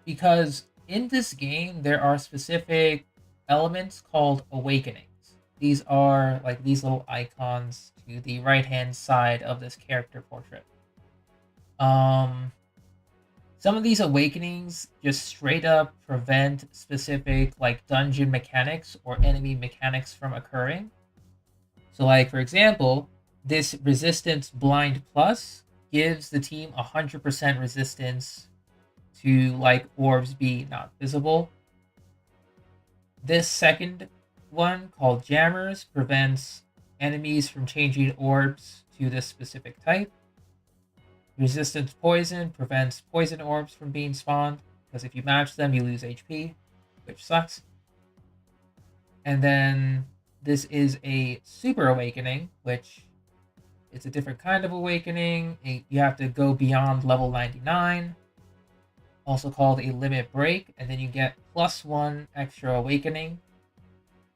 Because in this game there are specific elements called awakenings. These are like these little icons to the right hand side of this character portrait. Um some of these awakenings just straight up prevent specific like dungeon mechanics or enemy mechanics from occurring. So like for example, this resistance blind plus gives the team 100% resistance to like orbs be not visible. This second one called jammers prevents enemies from changing orbs to this specific type. Resistance poison prevents poison orbs from being spawned because if you match them you lose HP, which sucks. And then this is a super awakening, which it's a different kind of awakening. You have to go beyond level 99, also called a limit break, and then you get +1 extra awakening.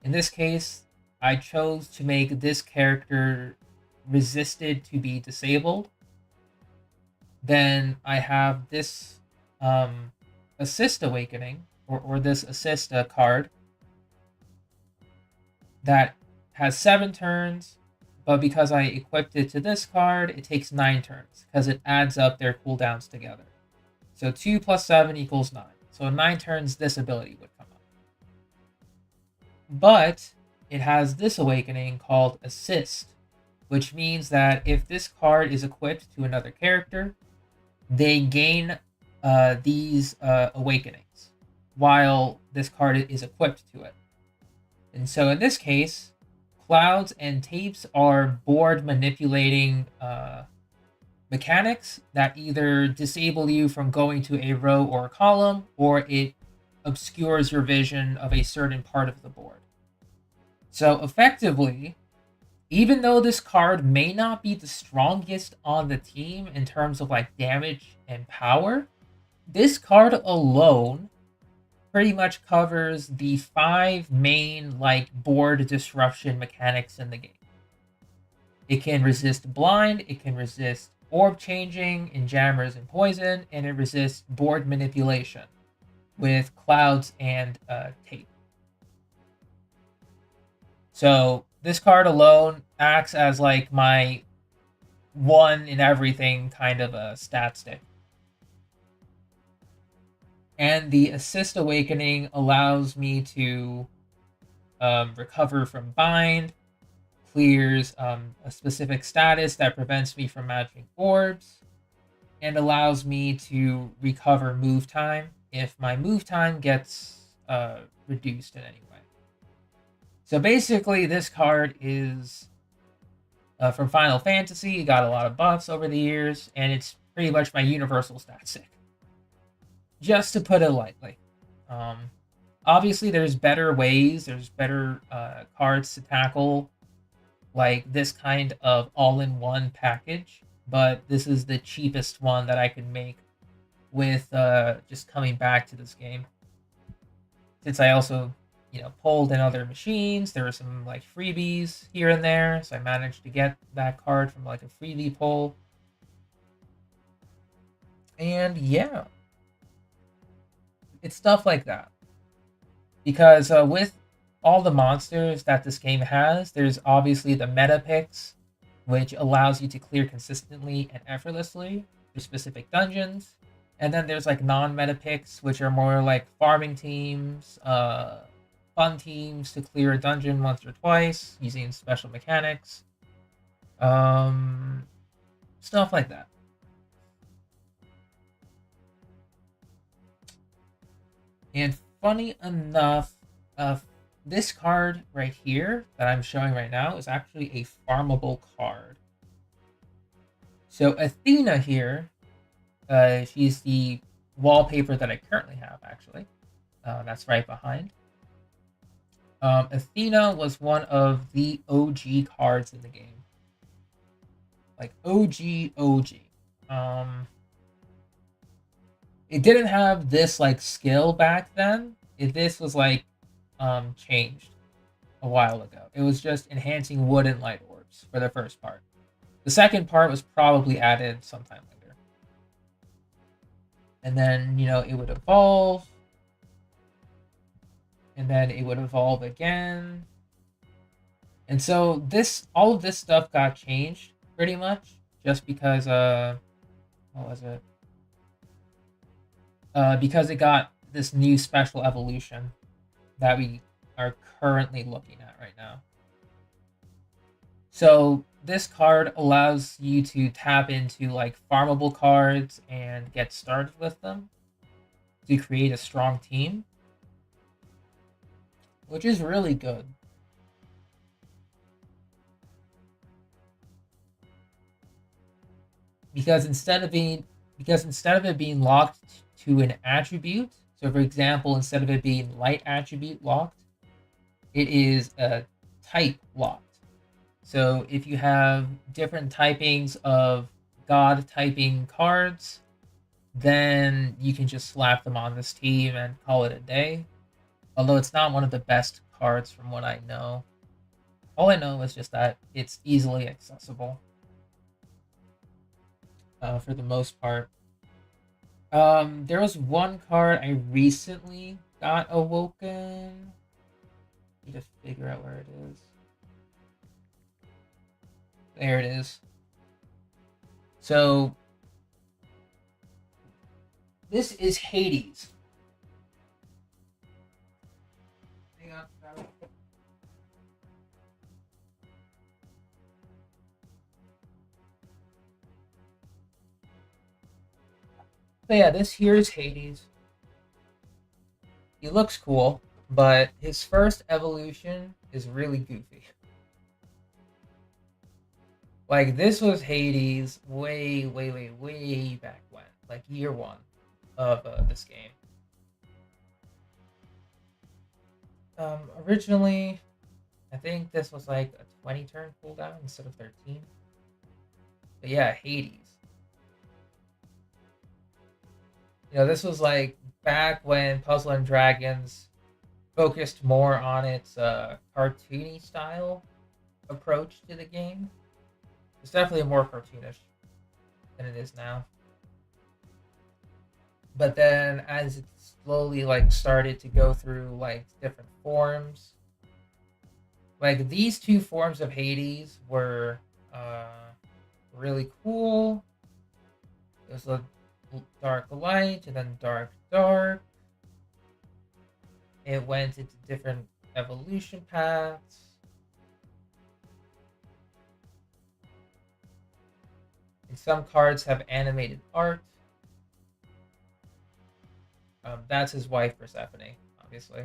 In this case, I chose to make this character resisted to be disabled. Then I have this assist awakening, or this assist card, that has 7 turns, but because I equipped it to this card, it takes 9 turns because it adds up their cooldowns together. So 2 plus 7 equals 9. So in 9 turns, this ability would come up. But it has this awakening called Assist, which means that if this card is equipped to another character, they gain these awakenings while this card is equipped to it. And so in this case, clouds and tapes are board manipulating mechanics that either disable you from going to a row or a column, or it obscures your vision of a certain part of the board. So effectively, even though this card may not be the strongest on the team in terms of like damage and power, this card alone pretty much covers the 5 main like board disruption mechanics in the game. It can resist blind, it can resist orb changing, enjammers and poison, and it resists board manipulation with clouds and tape. So this card alone acts as like my one in everything kind of a stat stick. And the Assist Awakening allows me to recover from bind, clears a specific status that prevents me from magic orbs, and allows me to recover move time if my move time gets reduced in any way. So basically, this card is from Final Fantasy. It got a lot of buffs over the years, and it's pretty much my universal stat stick. Just to put it lightly. Obviously, there's better ways, there's better cards to tackle like this kind of all-in-one package, but this is the cheapest one that I could make with just coming back to this game. Since I also, pulled in other machines, there were some like freebies here and there, so I managed to get that card from like a freebie pull. And yeah, it's stuff like that. Because with all the monsters that this game has, there's obviously the meta picks, which allows you to clear consistently and effortlessly through specific dungeons. And then there's like non-meta picks, which are more like farming teams, fun teams to clear a dungeon once or twice using special mechanics. Stuff like that. And funny enough, this card right here that I'm showing right now is actually a farmable card. So Athena here, she's the wallpaper that I currently have, actually. That's right behind. Athena was one of the OG cards in the game. Like OG. It didn't have this like skill back then. This was like changed a while ago. It was just enhancing wood and light orbs for the first part. The second part was probably added sometime later. And then, it would evolve. And then it would evolve again. And so all of this stuff got changed pretty much just because what was it? Because it got this new special evolution that we are currently looking at right now. So this card allows you to tap into like farmable cards and get started with them to create a strong team, which is really good. Because instead of it being locked to an attribute, so for example, instead of it being light attribute locked, it is a type locked. So if you have different typings of god typing cards, then you can just slap them on this team and call it a day. Although it's not one of the best cards from what I know. All I know is just that it's easily accessible. For the most part. There was one card I recently got awoken. Need to figure out where it is. There it is. So this is Hades. Hang on. So yeah, this here is Hades. He looks cool, but his first evolution is really goofy. Like, this was Hades way back when. Like, year one of this game. Originally, I think this was like a 20 turn cooldown instead of 13. But yeah, Hades. You know, this was like back when Puzzle and Dragons focused more on its cartoony style approach to the game. It's definitely more cartoonish than it is now. But then as it slowly like started to go through like different forms, like these two forms of Hades were really cool. It was a dark light and then dark. It went into different evolution paths. And some cards have animated art. That's his wife, Persephone, obviously.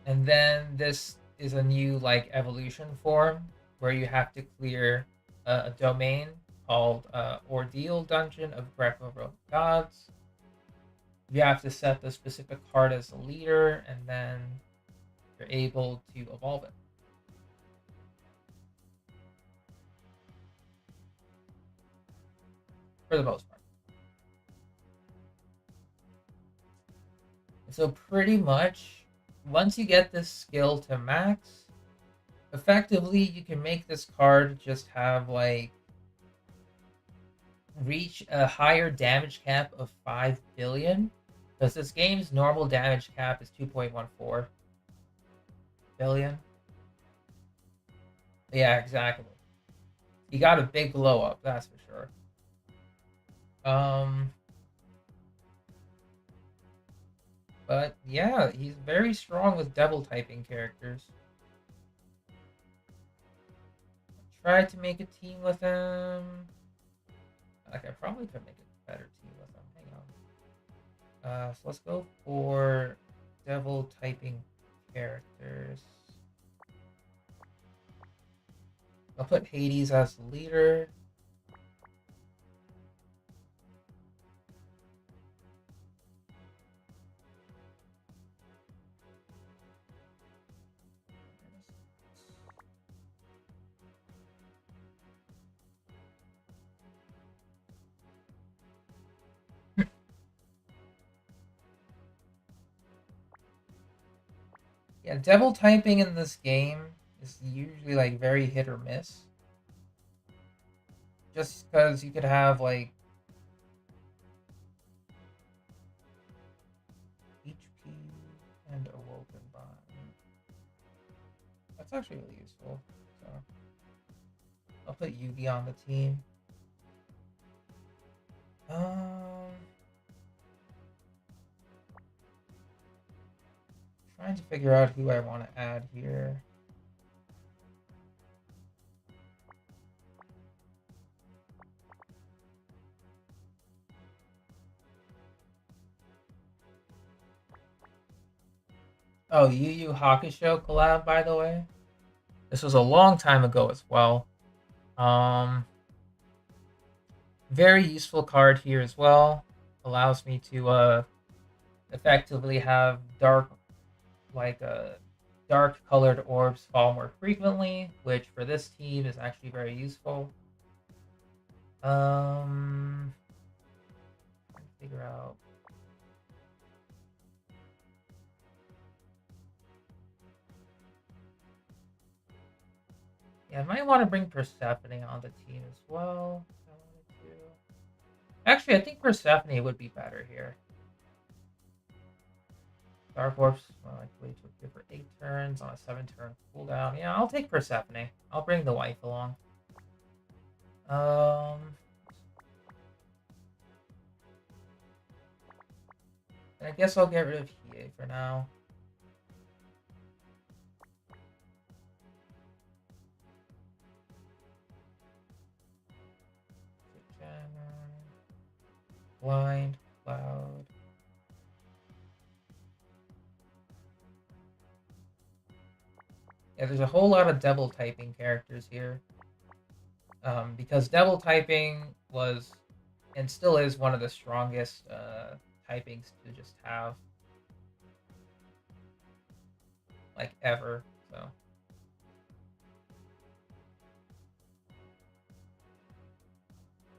And then this is a new like evolution form where you have to clear a domain called Ordeal Dungeon of Greco-Roman Gods. You have to set the specific card as the leader, and then you're able to evolve it. For the most part. So pretty much, once you get this skill to max, effectively you can make this card just have like reach a higher damage cap of 5 billion, because this game's normal damage cap is 2.14 billion. Yeah, exactly. He got a big blow up, that's for sure. But yeah, he's very strong with devil typing characters. I tried to make a team with him. Like, I probably could make a better team with him. Hang on. So let's go for devil typing characters. I'll put Hades as the leader. Yeah, devil typing in this game is usually like very hit or miss. Just because you could have like HP and Awoken Bind. That's actually really useful. So I'll put Yugi on the team. Trying to figure out who I want to add here. Oh, Yu Yu Hakusho collab, by the way. This was a long time ago as well. Very useful card here as well. Allows me to effectively have dark colored orbs fall more frequently, which for this team is actually very useful. Trying to figure out. Yeah, I might want to bring Persephone on the team as well. Actually, I think Persephone would be better here. Dark Orbs, likely to appear for 8 turns on a 7-turn cooldown. Yeah, I'll take Persephone. I'll bring the wife along. I guess I'll get rid of Hiei for now. Blind, Cloud. Yeah, there's a whole lot of devil typing characters here. Because devil typing was, and still is, one of the strongest typings to just have. Like, ever, so.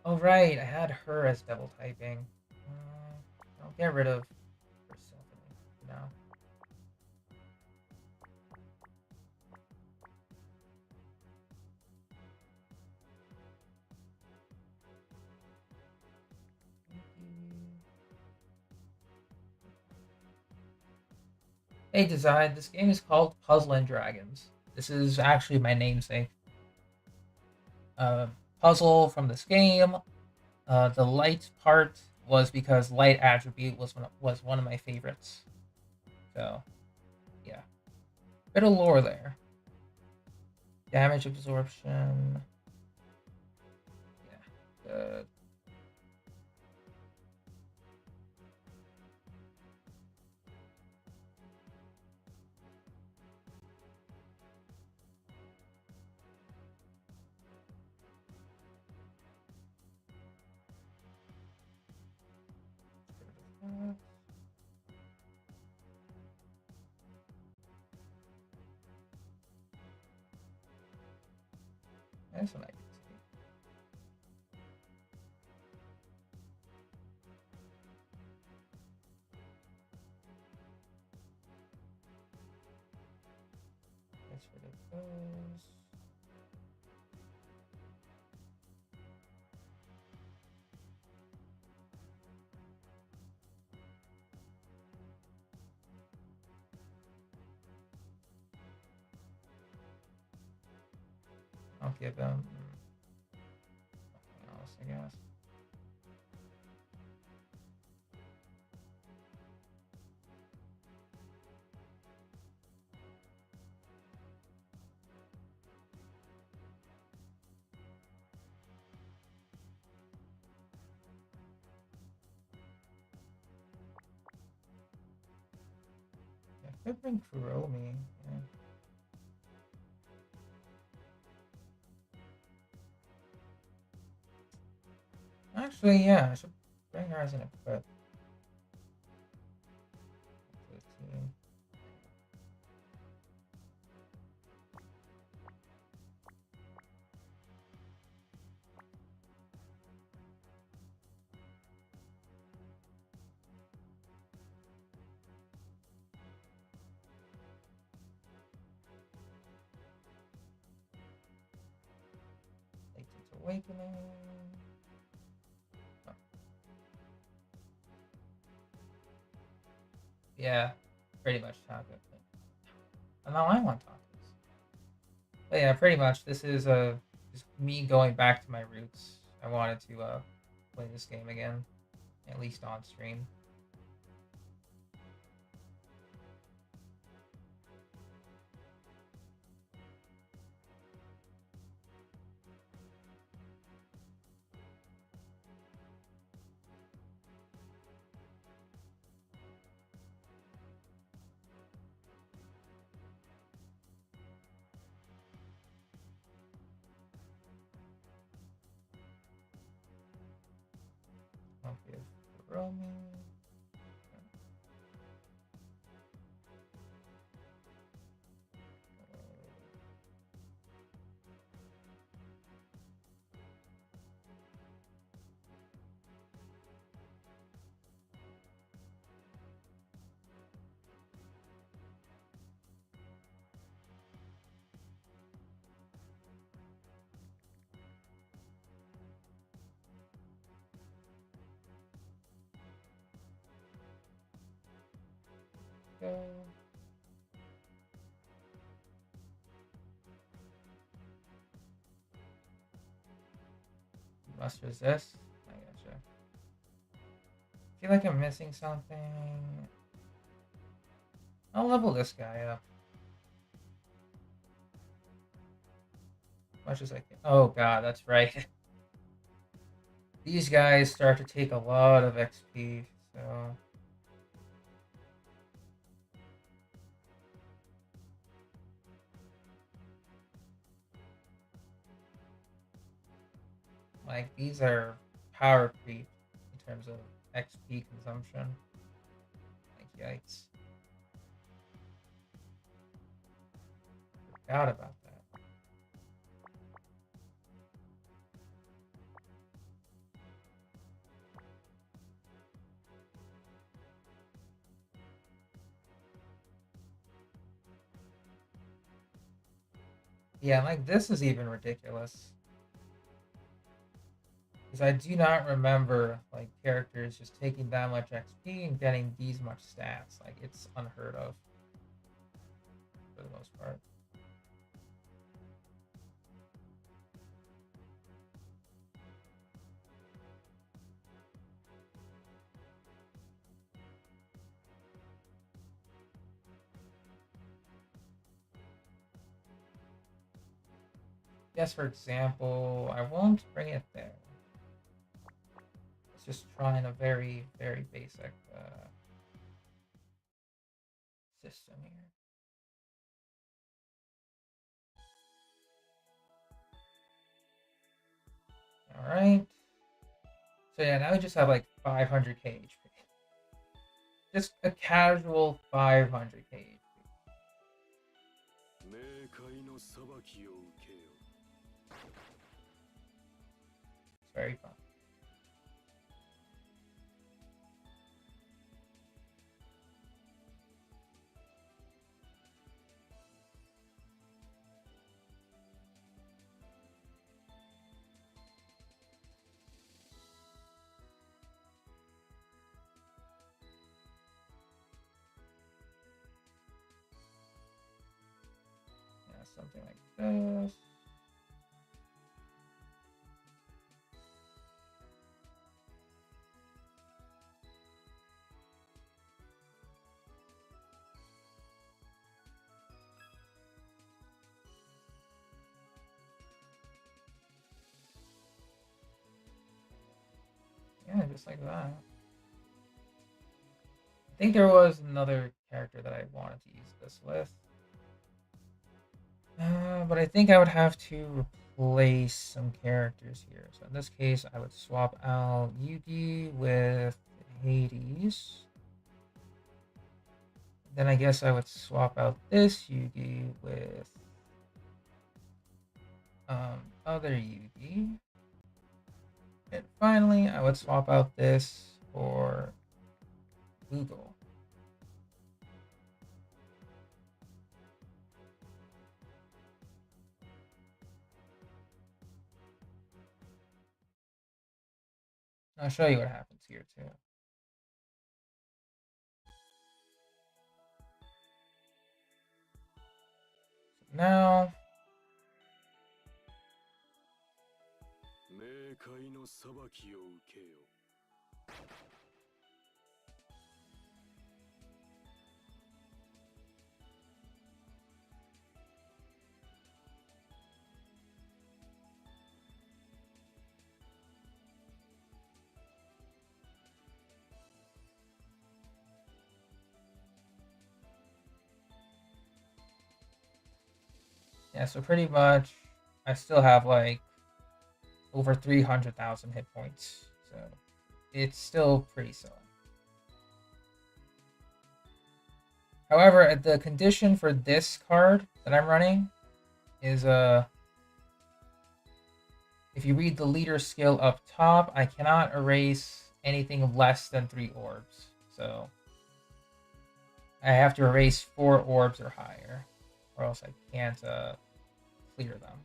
Oh, right, I had her as devil typing. I'll get rid of Persephone for now. Hey, Design, this game is called Puzzle and Dragons. This is actually my namesake. Puzzle from this game. The light part was because light attribute was one of my favorites. So, yeah. Bit of lore there. Damage absorption. Yeah, good. That's what I can see. That's rid of those. I'll give them something else, I guess. Yeah, I could bring Kuromi. Yeah. Actually, yeah, I should bring her as an equip. To the team. Latent's Awakening. Oh. Yeah, pretty much Taco. And now I want tacos. But yeah, pretty much this is just me going back to my roots. I wanted to play this game again, at least on stream. I'll give Roman. go. You must resist. I gotcha. I feel like I'm missing something. I'll level this guy up. As much as I can. Oh god, that's right. These guys start to take a lot of XP, so... Like, these are power creep in terms of XP consumption. Like, yikes. Forgot about that. Yeah, like, this is even ridiculous. Because I do not remember, like, characters just taking that much XP and getting these much stats. Like, it's unheard of. For the most part. Yes, for example, I won't bring it there. It's just trying a very, very basic system here. Alright. So yeah, now we just have like 500k HP. Just a casual 500k HP. It's very fun. Yeah, something like this. Yeah, just like that. I think there was another character that I wanted to use this with. But I think I would have to replace some characters here. So in this case, I would swap out Yugi with Hades. Then I guess I would swap out this Yugi with other Yugi. And finally, I would swap out this for Google. I'll show you what happens here too. So now, yeah, so pretty much I still have like over 300,000 hit points. So it's still pretty solid. However, the condition for this card that I'm running is if you read the leader skill up top, I cannot erase anything less than 3 orbs. So I have to erase 4 orbs or higher, or else I can't clear them.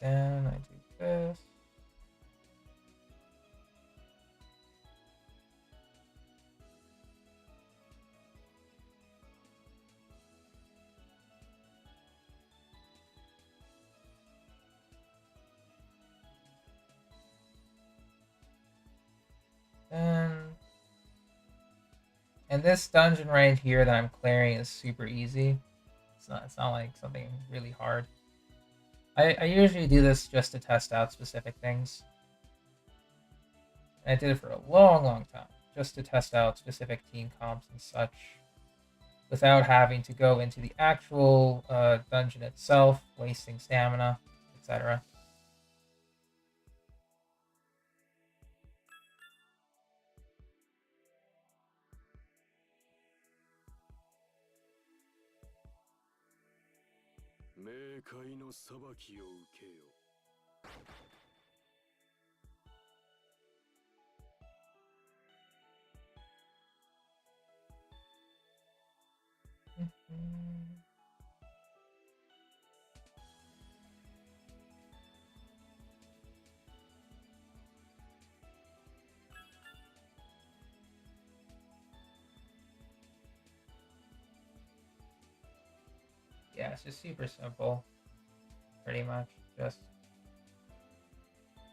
Then I do this. Then, and this dungeon right here that I'm clearing is super easy. It's not like something really hard. I usually do this just to test out specific things. And I did it for a long time, just to test out specific team comps and such, without having to go into the actual dungeon itself, wasting stamina, etc. Yeah, it's just super simple. Pretty much just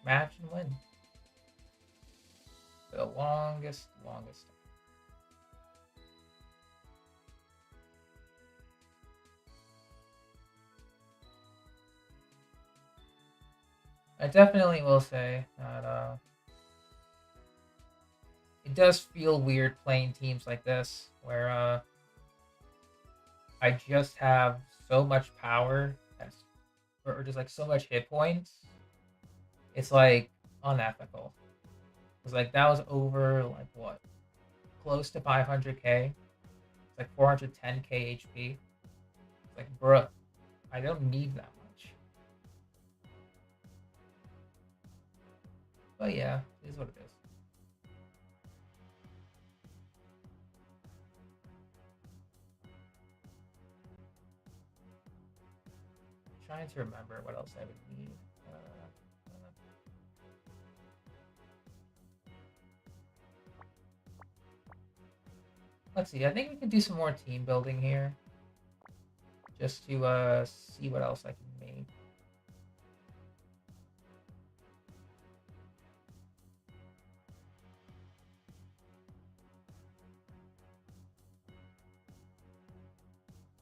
match and win. For the longest time. I definitely will say that it does feel weird playing teams like this, where I just have so much power, or just like so much hit points. It's like unethical. It's like that was over like what, close to 500k. It's like 410k HP. It's like, bruh, I don't need that much. But yeah, it is what it is. I'm trying to remember what else I would need. Let's see. I think we can do some more team building here, just to see what else I can make.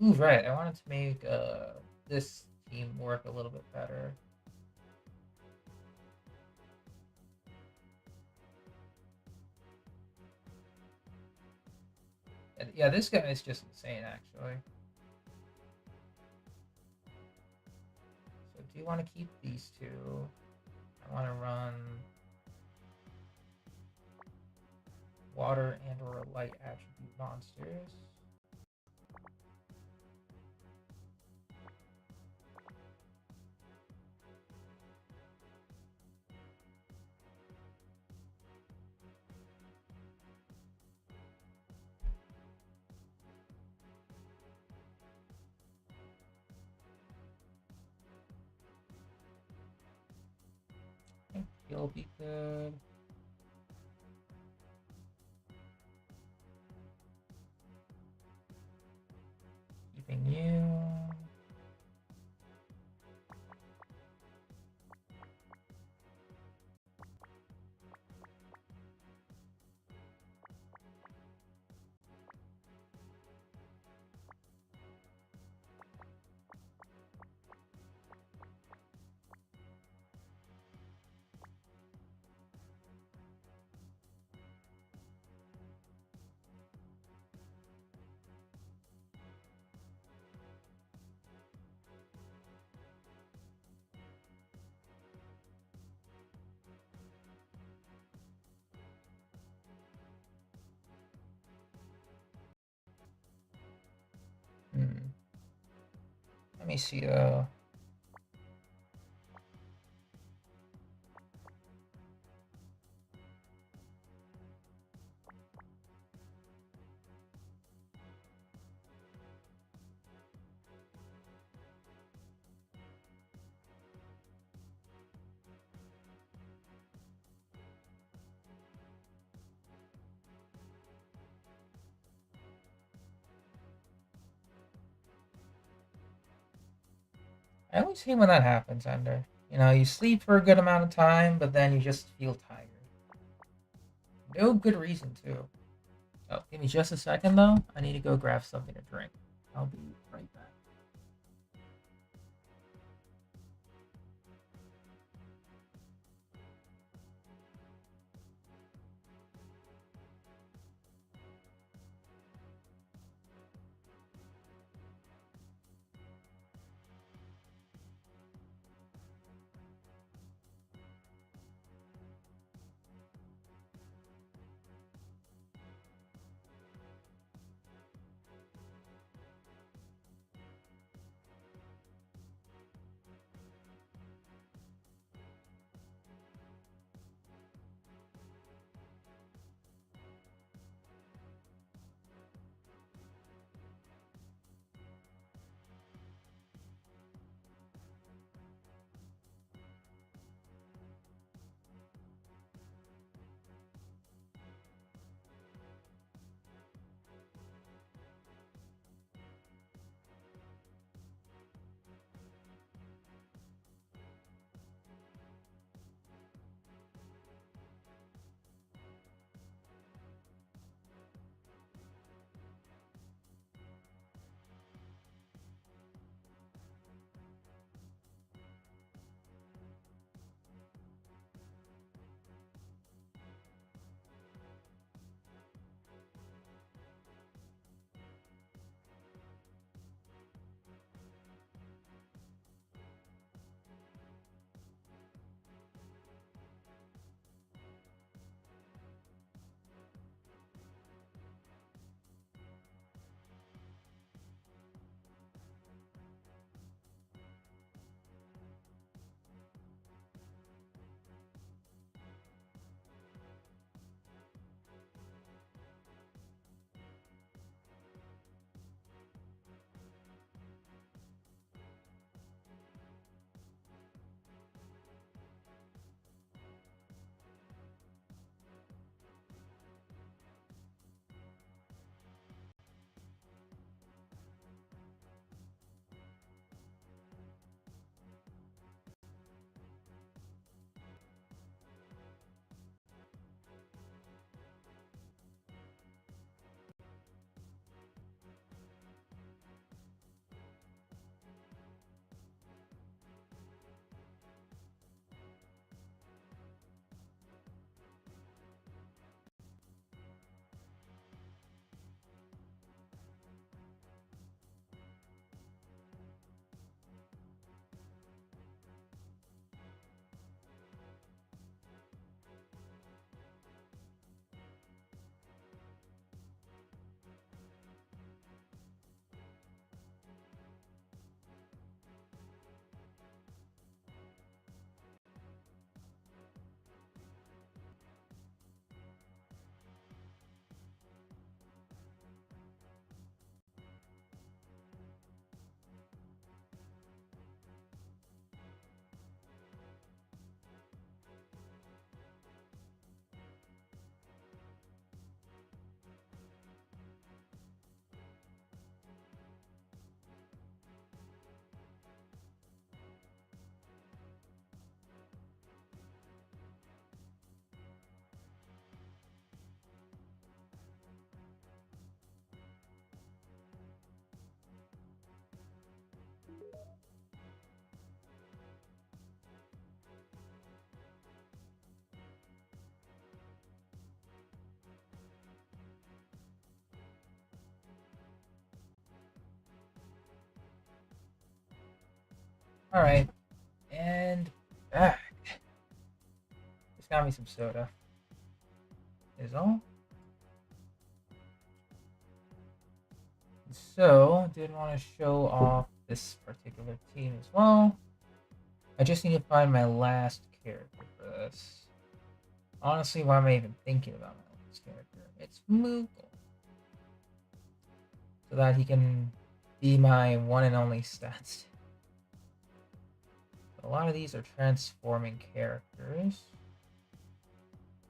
Ooh, right. I wanted to make this team work a little bit better. And yeah, this guy is just insane, actually. So do you want to keep these two? I want to run water and or light attribute monsters. I think he'll be good. Keeping you. Let me see though. I always hate when that happens, Ender. You know, you sleep for a good amount of time, but then you just feel tired. No good reason to. Oh, give me just a second, though. I need to go grab something to drink. I'll be right back. Alright, and back. Just got me some soda. Is all. So, did want to show off this particular team as well. I just need to find my last character for this. Honestly, why am I even thinking about my last character? It's Moogle. So that he can be my one and only stats. A lot of these are transforming characters.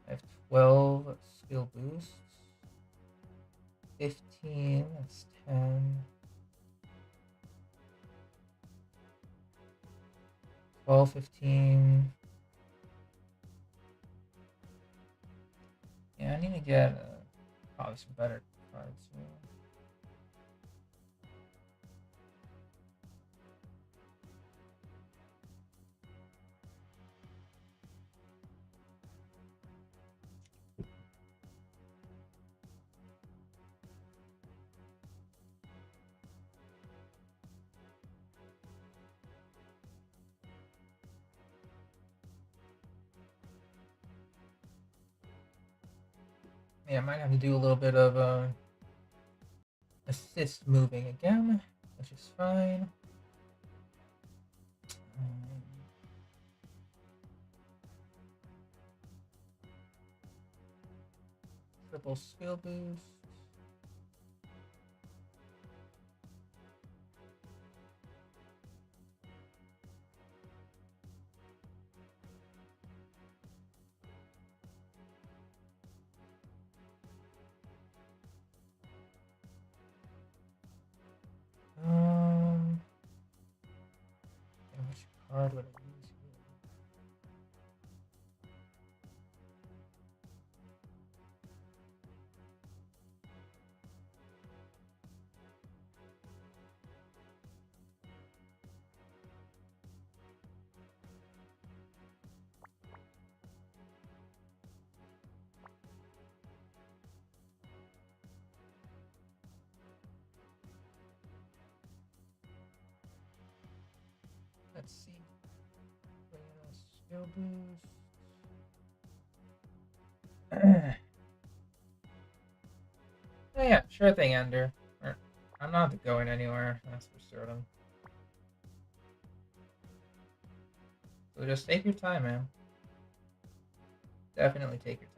I have 12 skill boosts. 15, that's 10. 12, 15. Yeah, I need to get probably some better cards here. Yeah, I might have to do a little bit of assist moving again, which is fine. Triple skill boost. Which card would I use here? Let's see. Skill boost. Oh yeah, sure thing, Ender. I'm not going anywhere, that's for certain. So just take your time, man. Definitely take your time.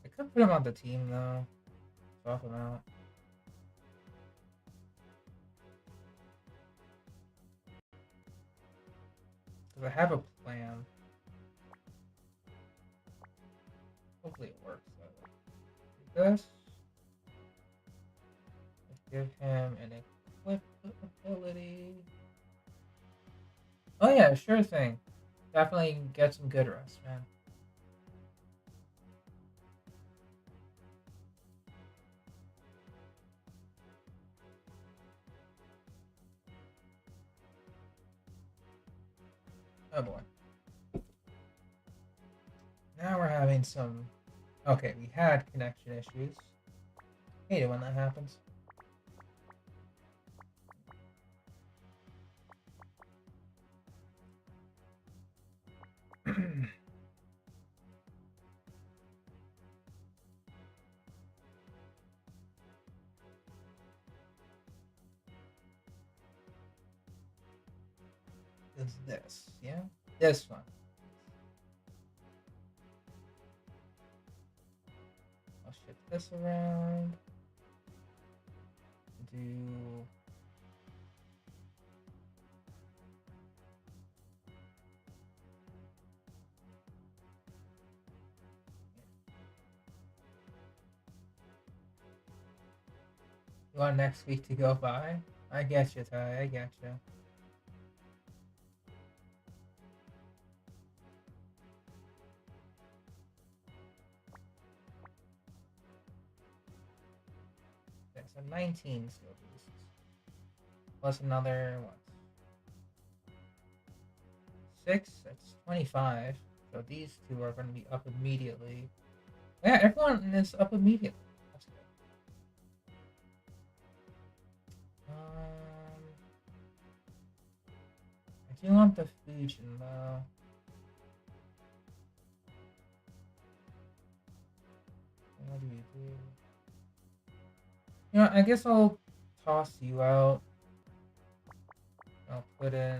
I could put him on the team though. Swap him out. Because I have a plan. Hopefully it works though. Do this. Let's give him an equip ability. Oh yeah, sure thing. Definitely get some good rest, man. Oh boy. Now we're having some... Okay, we had connection issues. Hate it when that happens. Is this, yeah? This one. I'll shift this around. Do... You want next week to go by? I get you, Ty. I get you. Okay, so 19 skill boosts. Plus another, what? 6? That's 25. So these two are going to be up immediately. Yeah, everyone is up immediately. That's good. I do want the Fujin though. What do we do? You know, I guess I'll toss you out. I'll put in...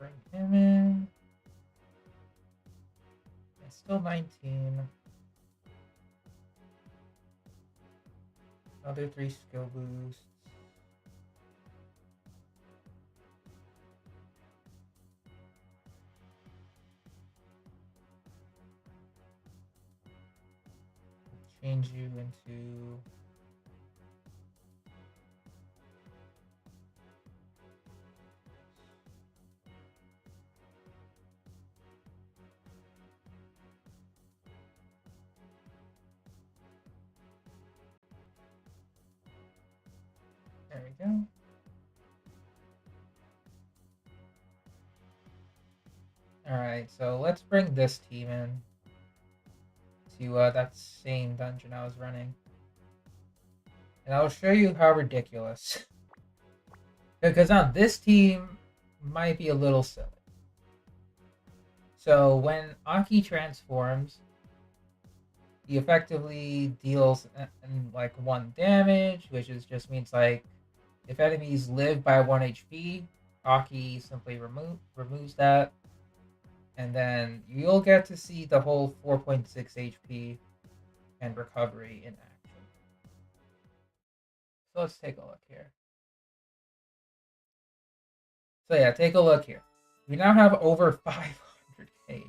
bring him in. It's still 19. Another 3 skill boosts. Change you into there we go. Alright, so let's bring this team in to that same dungeon I was running. And I'll show you how ridiculous. Because now this team might be a little silly. So when Aki transforms, he effectively deals like 1 damage, which is just means like if enemies live by 1 HP, Aki simply removes that. And then you'll get to see the whole 4.6 HP and recovery in action. So let's take a look here. So yeah, take a look here. We now have over 500k HP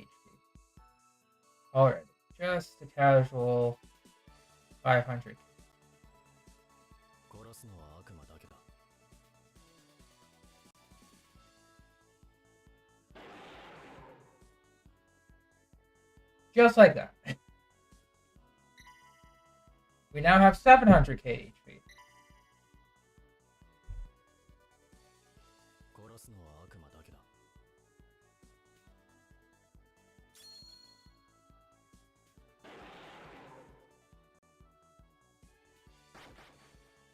already. Just a casual 500k. Just like that. We now have 700k HP.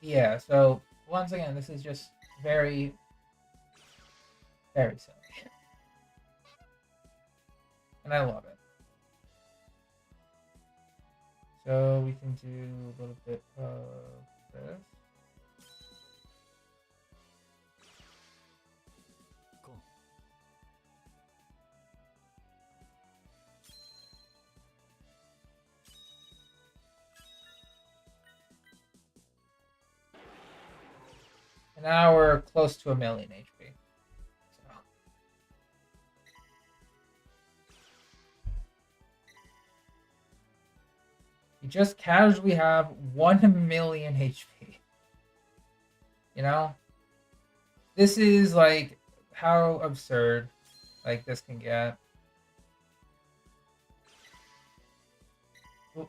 Yeah, so once again, this is just very, very silly. And I love it. So we can do a little bit of this. Cool. And now we're close to 1 million HP. So. You just casually have 1 million HP. You know? This is like how absurd like this can get.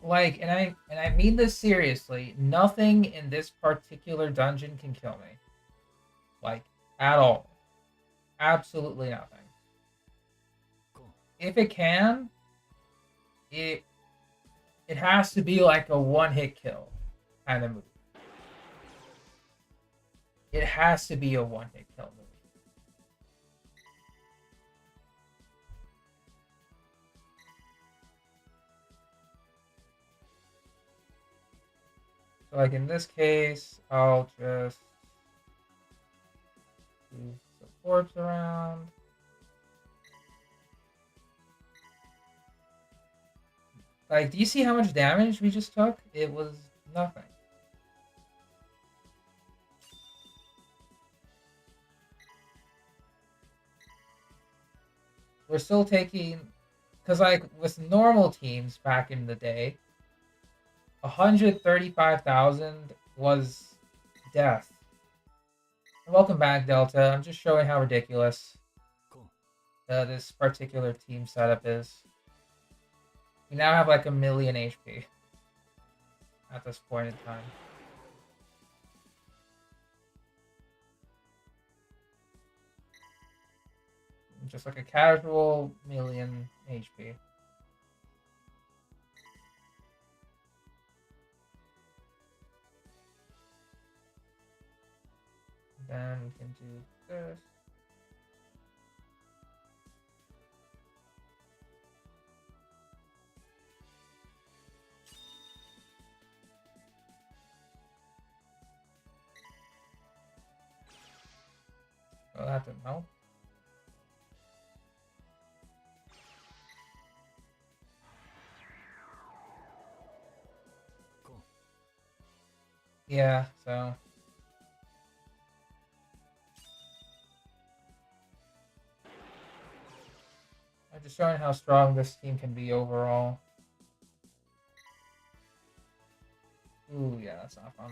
Like, and I mean this seriously, nothing in this particular dungeon can kill me. Like, at all. Absolutely nothing. Cool. If it can, it has to be like a 1-hit kill kind of move. It has to be a 1-hit kill move. So like in this case, I'll just move the orbs around. Like, do you see how much damage we just took? It was nothing. We're still taking, because like with normal teams back in the day, 135,000 was death. Welcome back, Delta. I'm just showing how ridiculous this particular team setup is. We now have like 1 million HP at this point in time. Just like a casual 1 million HP. Then we can do this. Oh, that didn't help. Yeah, so I'm just showing how strong this team can be overall. Ooh, yeah, that's not fun.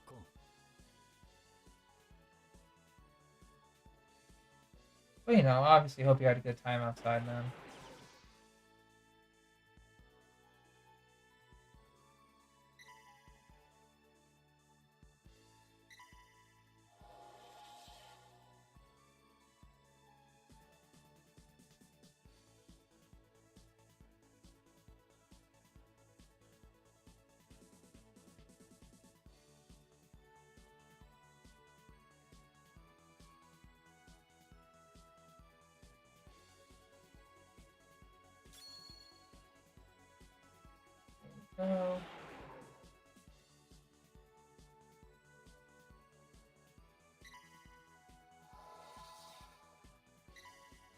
Cool. But you know, obviously, hope you had a good time outside, man. There we go.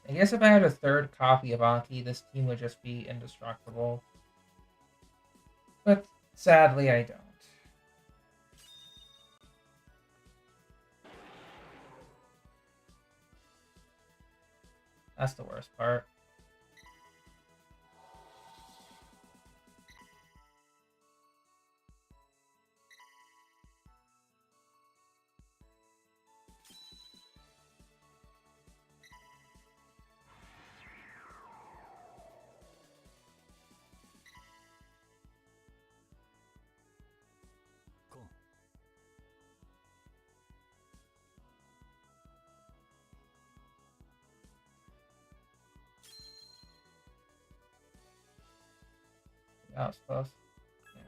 I guess if I had a third copy of Anki, this team would just be indestructible. But sadly, I don't. That's the worst part. Cool. That was close. Yeah.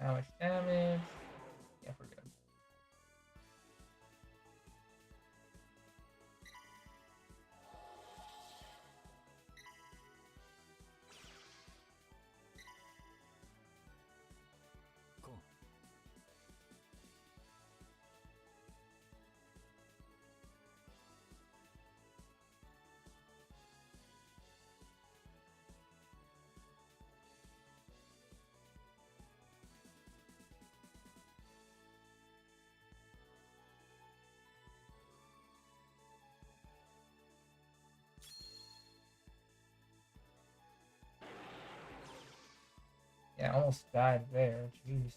How much damage? Yeah, we're good. Cool. Yeah, I almost died there. Jeez.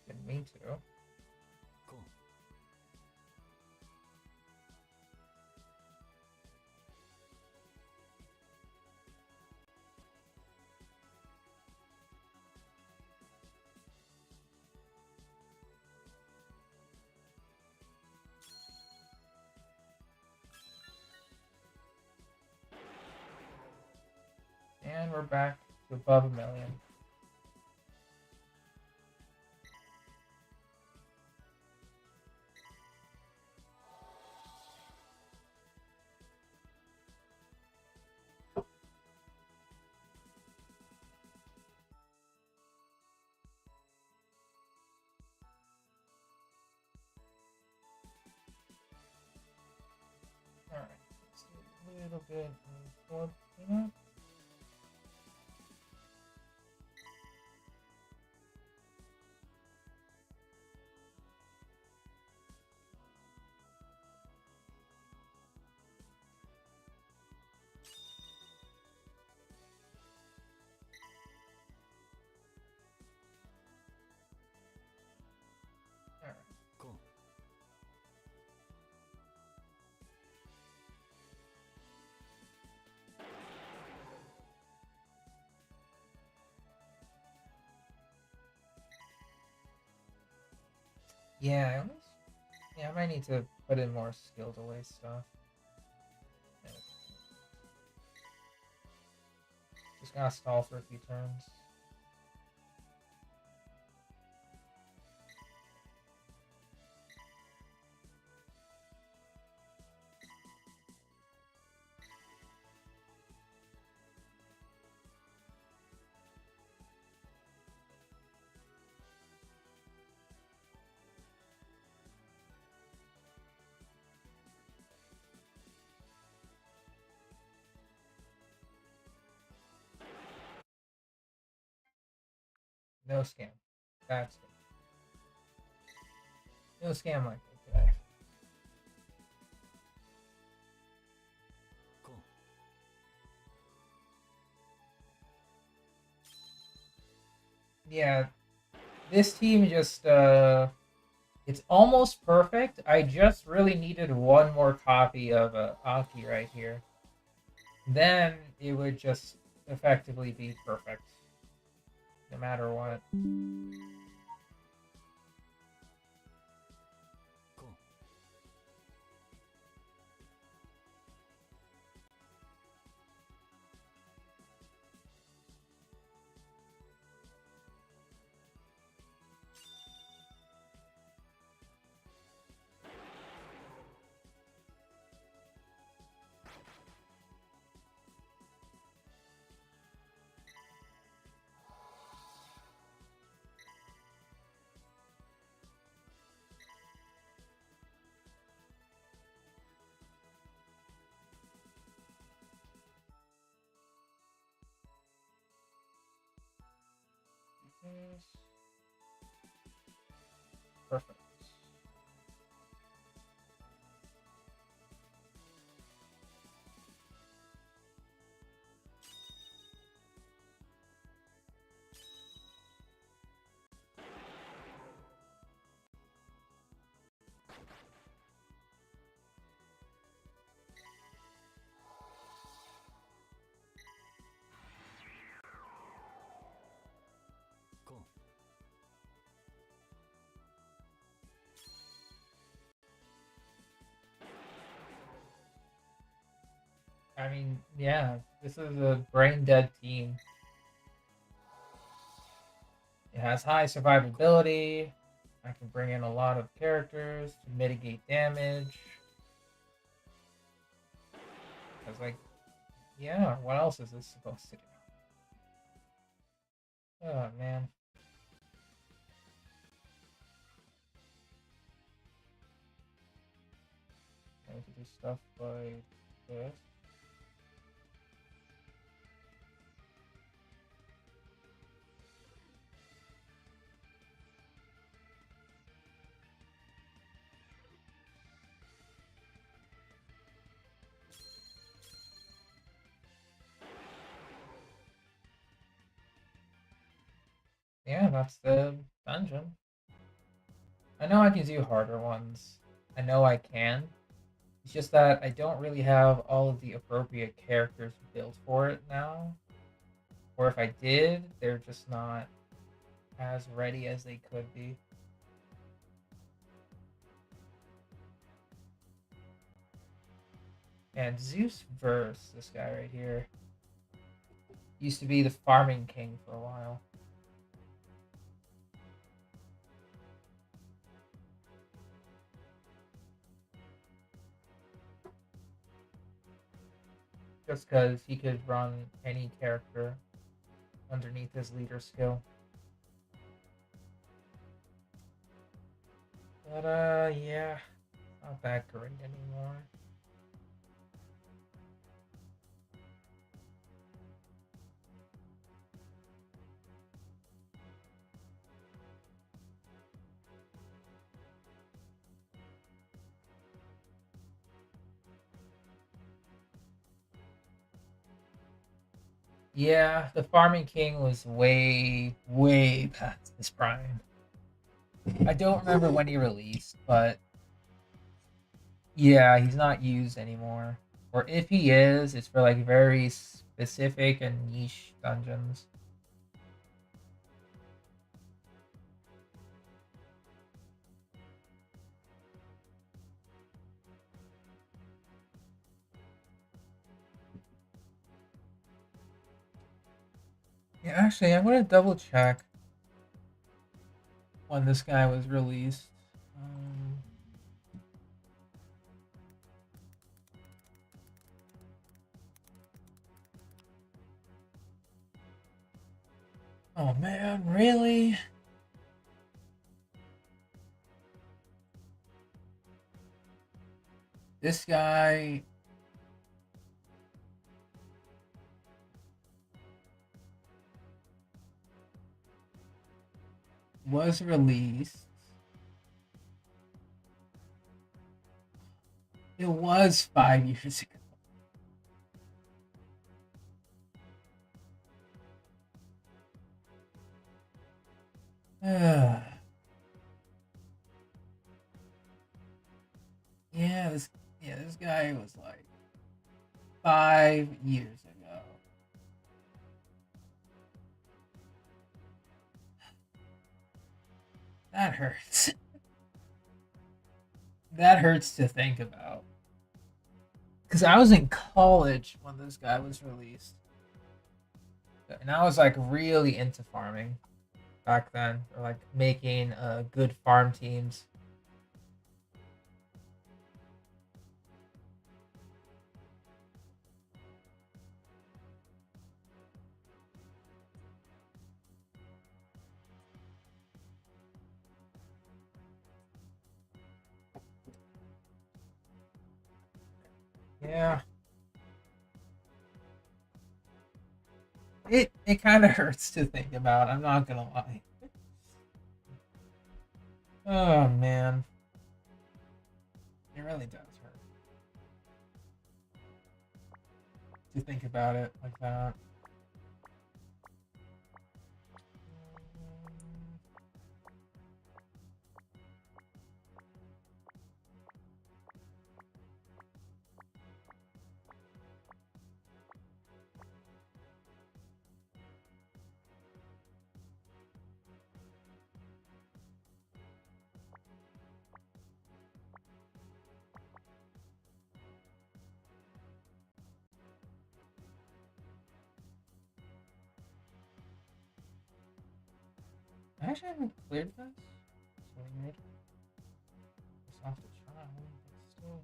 Didn't mean to. Cool. And we're back to above 1,000,000. Alright, let's do a little bit of more cleanup. Alright. Cool. Yeah, I might need to put in more skill delay stuff. Just gotta stall for a few turns. No scam. That's good. No scam like that today. Cool. Yeah, this team just it's almost perfect. I just really needed one more copy of Aki right here. Then it would just effectively be perfect. No matter what. Cool. Perfect. Cool. I mean, yeah, this is a brain dead team. It has high survivability. I can bring in a lot of characters to mitigate damage. I was like, yeah, what else is this supposed to do? Oh, man. I need to do stuff like this. Yeah, that's the dungeon. I know I can do harder ones. I know I can. It's just that I don't really have all of the appropriate characters built for it now. Or if I did, they're just not as ready as they could be. And Zeus Verse, this guy right here, used to be the farming king for a while. Just because he could run any character underneath his leader skill. But yeah, not that great anymore. Yeah, the farming king was way, way past his prime. I don't remember when he released, but yeah, he's not used anymore. Or if he is, it's for like very specific and niche dungeons. Yeah, actually, I'm gonna double check when this guy was released. Um, oh man, really? This guy was released. It was 5 years ago. Yeah, this guy was like 5 years ago. That hurts. That hurts to think about. Because I was in college when this guy was released. And I was like really into farming back then, or like making good farm teams. Yeah, it kind of hurts to think about. I'm not gonna lie. Oh man, it really does hurt to think about it like that. I actually haven't cleared this. It's weird. It's off the trial, but still.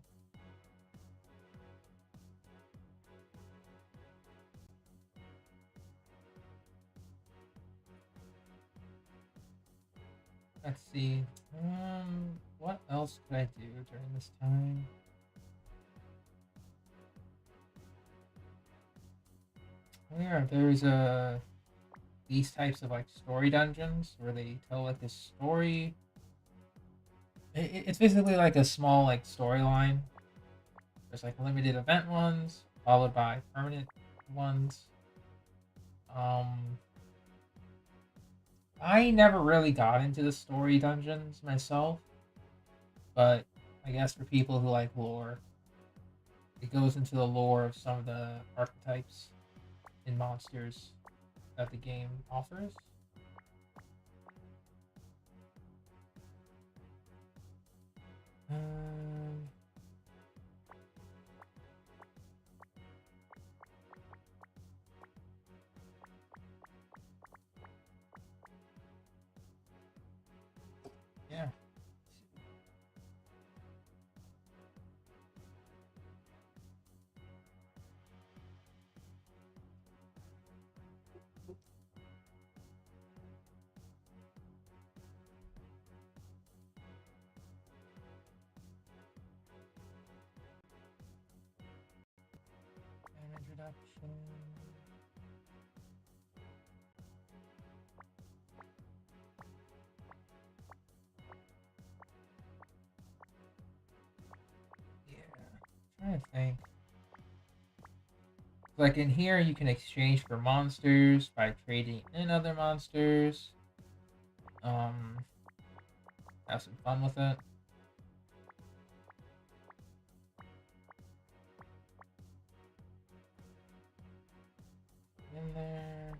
Let's see. What else could I do during this time? Oh yeah, there's these types of like story dungeons where they tell like a story. It's basically like a small like storyline. There's like limited event ones followed by permanent ones. Um, I never really got into the story dungeons myself, but I guess for people who like lore, it goes into the lore of some of the archetypes and monsters that the game offers. Um, yeah. An introduction. Yeah. Trying to think. Like in here, you can exchange for monsters by trading in other monsters. Um, have some fun with it. In there.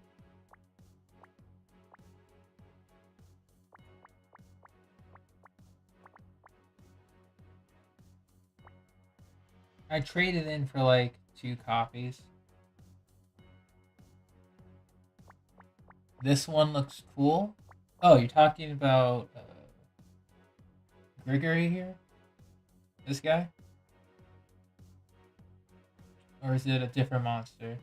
I traded in for like 2 copies. This one looks cool. Oh, you're talking about Grigory here? This guy? Or is it a different monster?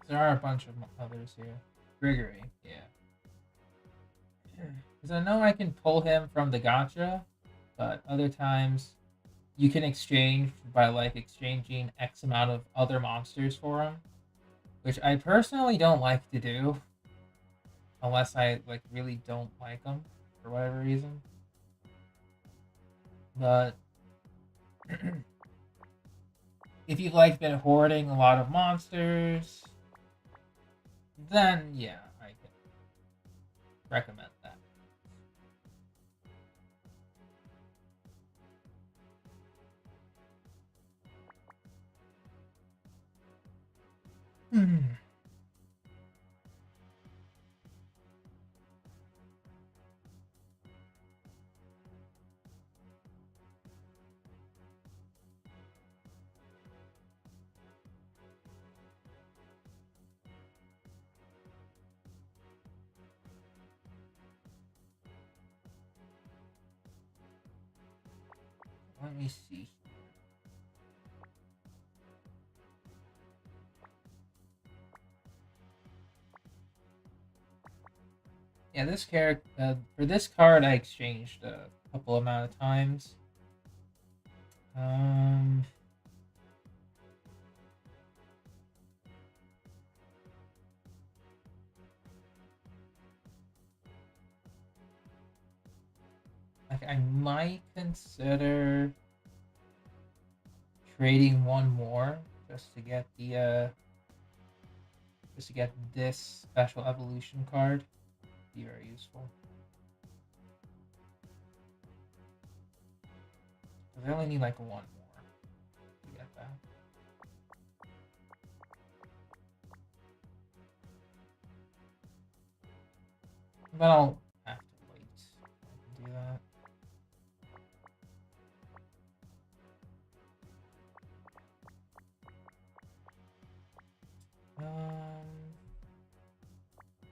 There are a bunch of others here. Grigory, yeah. Because I know I can pull him from the gacha, but other times you can exchange by like exchanging X amount of other monsters for him, which I personally don't like to do unless I like really don't like them for whatever reason. But if you've like been hoarding a lot of monsters, then yeah, I can recommend that. Let me see. Yeah, this character for this card I exchanged a couple amount of times. Um, like I might consider trading one more just to get the just to get this special evolution card. Be very useful. I only need like one more to get that. But I'll have to wait. I can do that.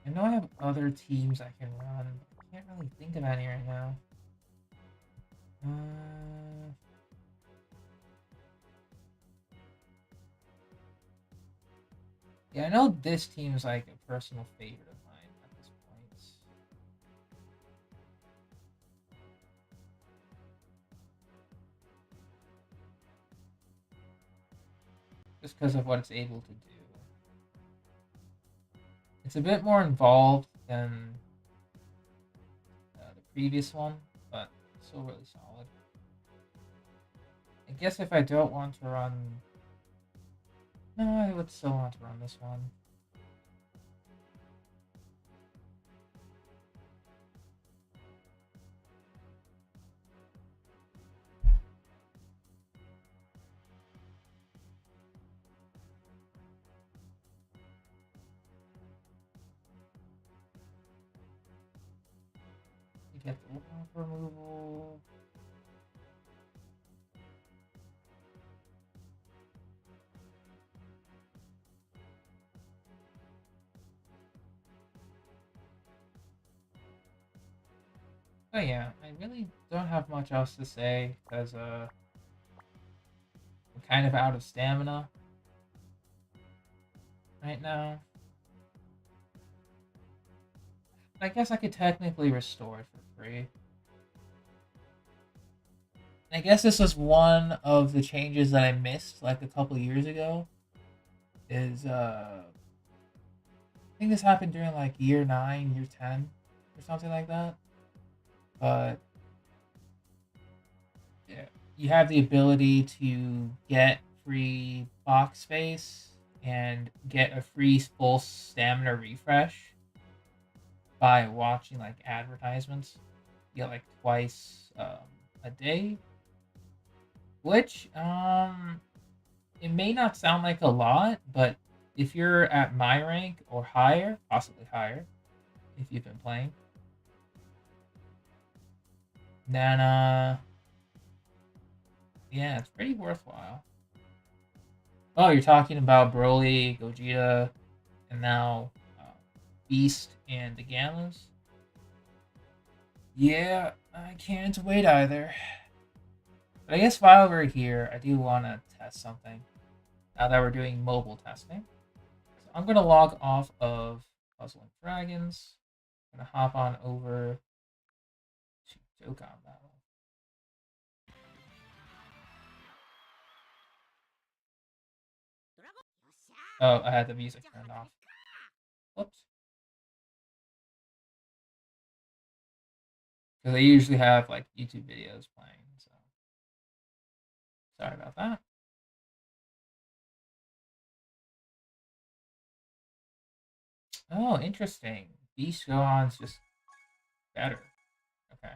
I know I have other teams I can run, but I can't really think of any right now. Yeah, I know this team is like a personal favorite of mine at this point. Just because of what it's able to do. It's a bit more involved than the previous one, but still really solid. I guess if I don't want to run... No, I would still want to run this one. You get the lock removal. But yeah, I really don't have much else to say because I'm kind of out of stamina right now. I guess I could technically restore it for free. I guess this was one of the changes that I missed like a couple years ago. Is I think this happened during like year 9, year 10, or something like that. But yeah, you have the ability to get free box space and get a free full stamina refresh by watching like advertisements. You get like twice a day, which it may not sound like a lot, but if you're at my rank or higher, possibly higher, if you've been playing, then yeah, it's pretty worthwhile. Oh, you're talking about Broly, Gogeta, and now Beast and the Gammas? Yeah, I can't wait either. But I guess while we're here, I do want to test something. Now that we're doing mobile testing. So I'm going to log off of Puzzle and Dragons. I'm going to hop on over to Dokkan Battle. Oh, I had the music turned off. Whoops. Because I usually have like YouTube videos playing, so sorry about that. Oh, interesting. Beast Gohan's just better. Okay.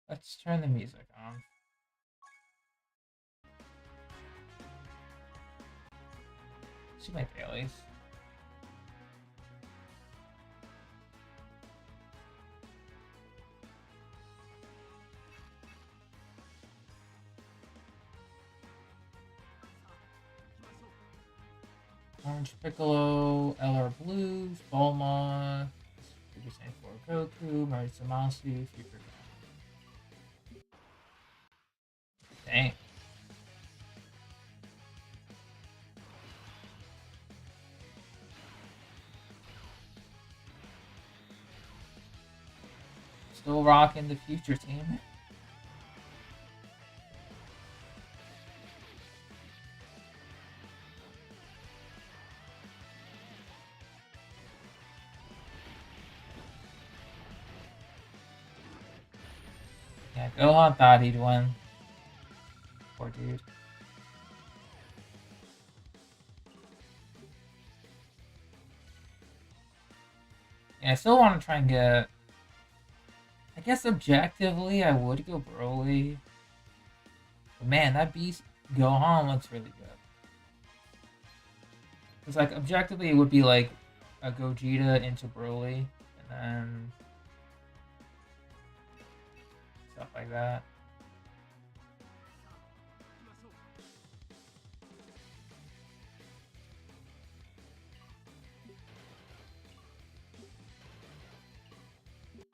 Let's turn the music on. See my dailies. Orange Piccolo, LR Blues, Bulma, Super Saiyan 4 Goku, Maritsumasu, Future Dragon. Dang. Still rocking the future team. Yeah, Gohan thought he'd win. Poor dude. Yeah, I still want to try and get... I guess objectively, I would go Broly. But man, that Beast Gohan looks really good. Because, like, objectively, it would be like a Gogeta into Broly, and then stuff like that.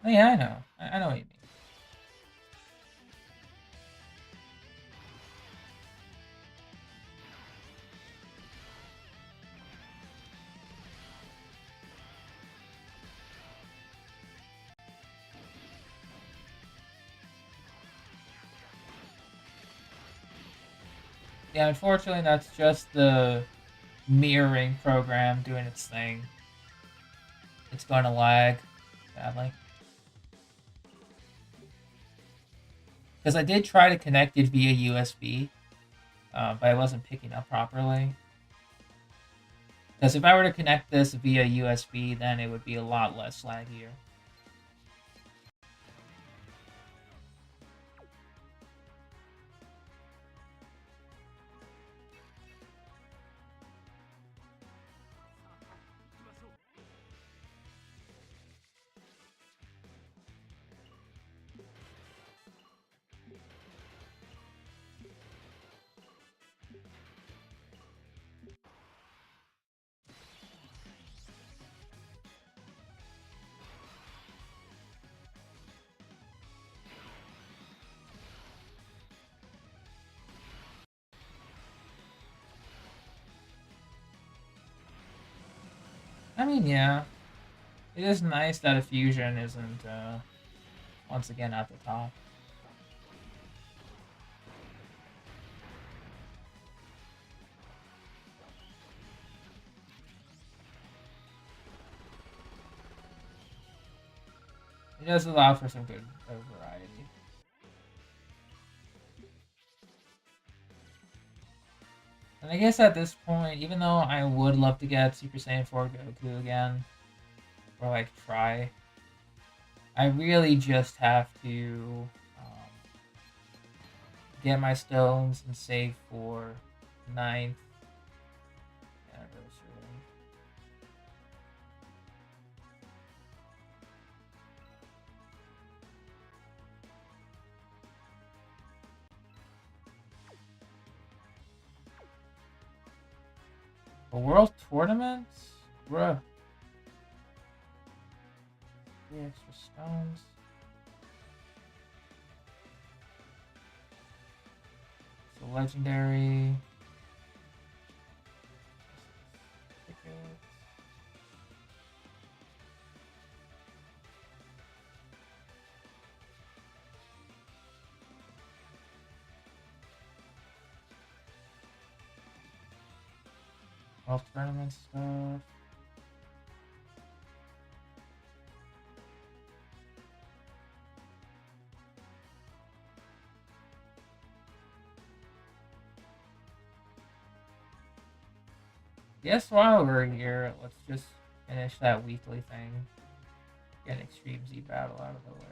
Oh, yeah, I know. I know what you mean. Yeah, unfortunately, that's just the mirroring program doing its thing. It's going to lag, sadly. Because I did try to connect it via USB, but I wasn't picking up properly. Because if I were to connect this via USB, then it would be a lot less laggier. I mean, yeah. It is nice that a fusion isn't, once again, at the top. It does allow for some good variety. And I guess at this point, even though I would love to get Super Saiyan 4 Goku again, or like try, I really just have to get my stones and save for 9th anniversary. A world tournament? Bruh. 3 extra stones. It's a legendary. Tickets. World tournament stuff. Yes, while we're here, let's just finish that weekly thing. Get Extreme Z battle out of the way.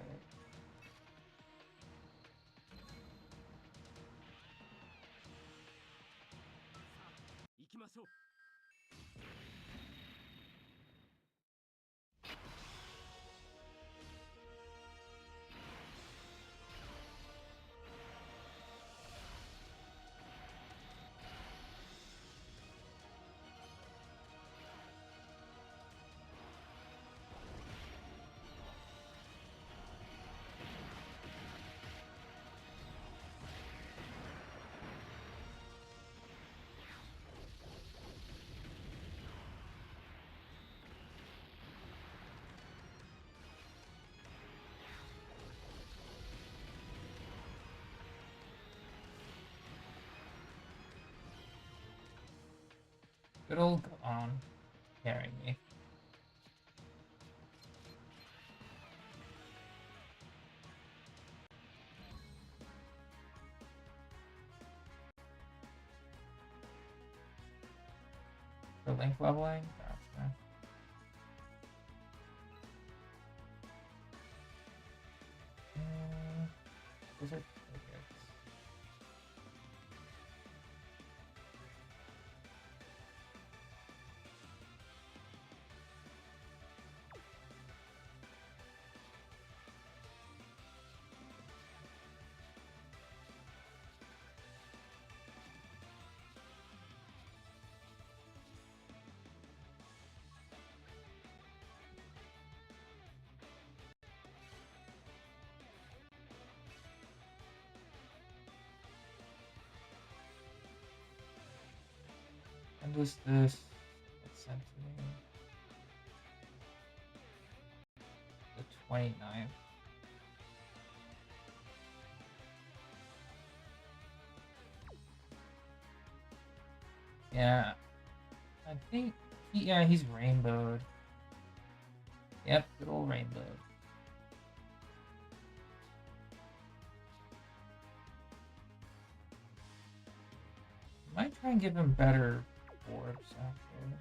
Good old on carrying me. For link leveling? Gotcha. Those are tickets. When was this sent to me? The 29th. Yeah, I think he's rainbowed. Yep, good old rainbow. Might try and give him better orbs actually.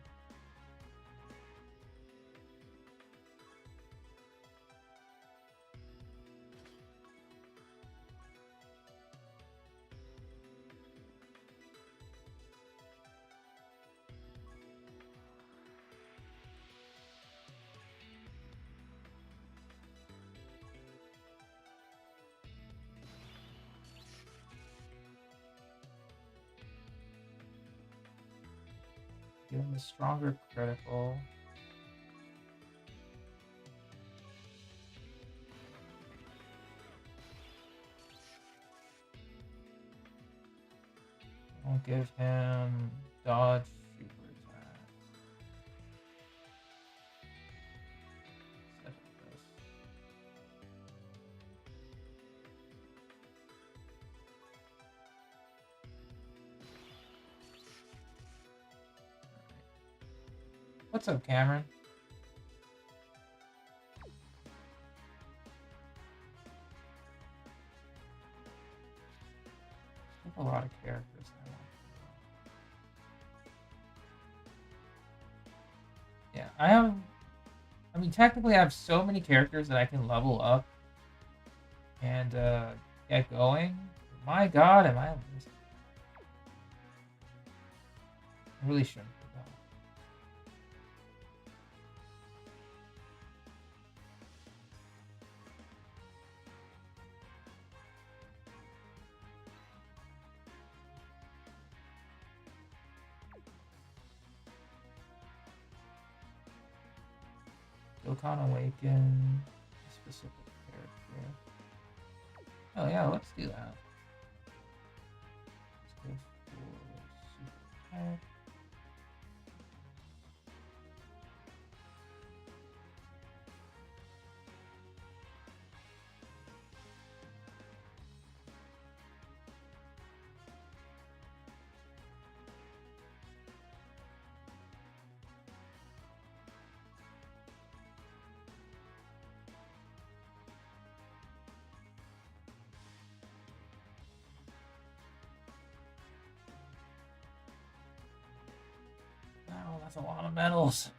Give him a stronger critical. I'll give him dodge super attack. Instead of this. What's up, Cameron? I have a lot of characters now. Yeah, I have I mean, technically, I have so many characters that I can level up and get going. My God, am I losing? I really shouldn't do that. Dokkan Awaken, a specific character. Oh yeah, let's do that. Let's go for Super Attack. Oh, that's a lot of medals.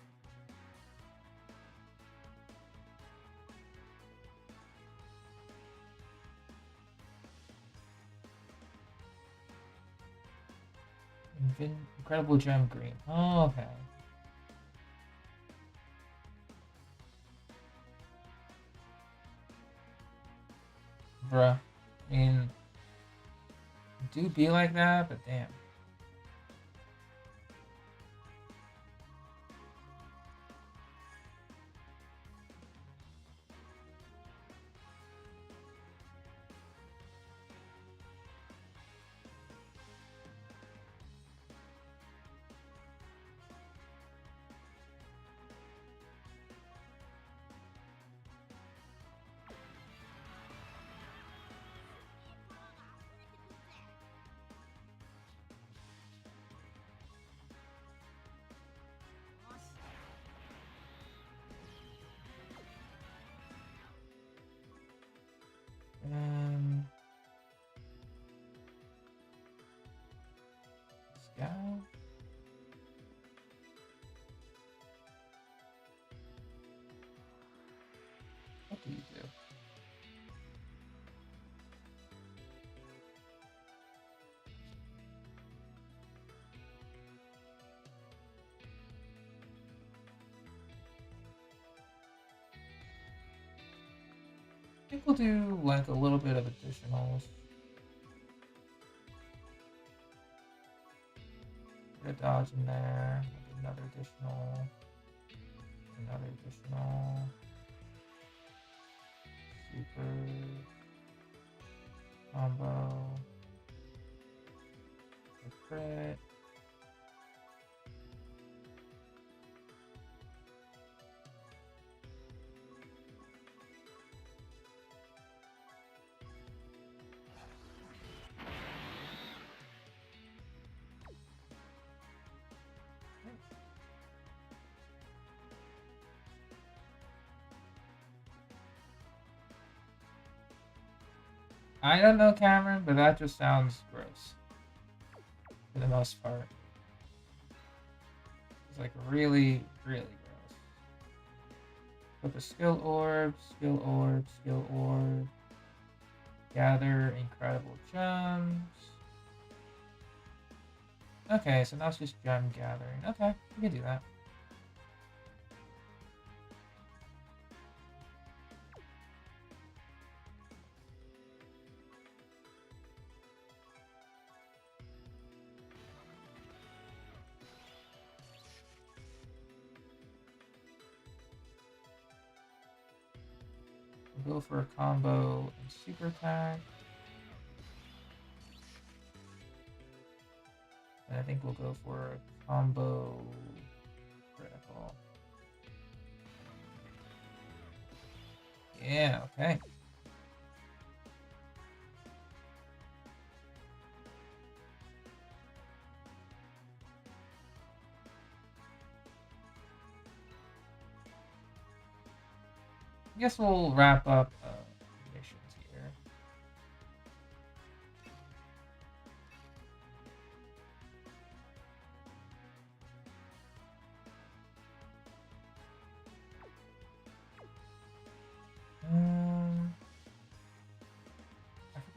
Incredible Gem Green. Oh, okay. Bruh. I mean, do be like that, but damn. Let's go. What do you do? I think we'll do like a little bit of additionals. Get a dodge in there. Another additional. Another additional. Super combo. A crit. I don't know, Cameron, but that just sounds gross. For the most part. It's like really, really gross. Put the skill orb, skill orb, skill orb. Gather incredible gems. Okay, so now it's just gem gathering. Okay, we can do that. We'll go for a combo and super attack. And I think we'll go for a combo critical. Yeah, okay. I guess we'll wrap up missions here.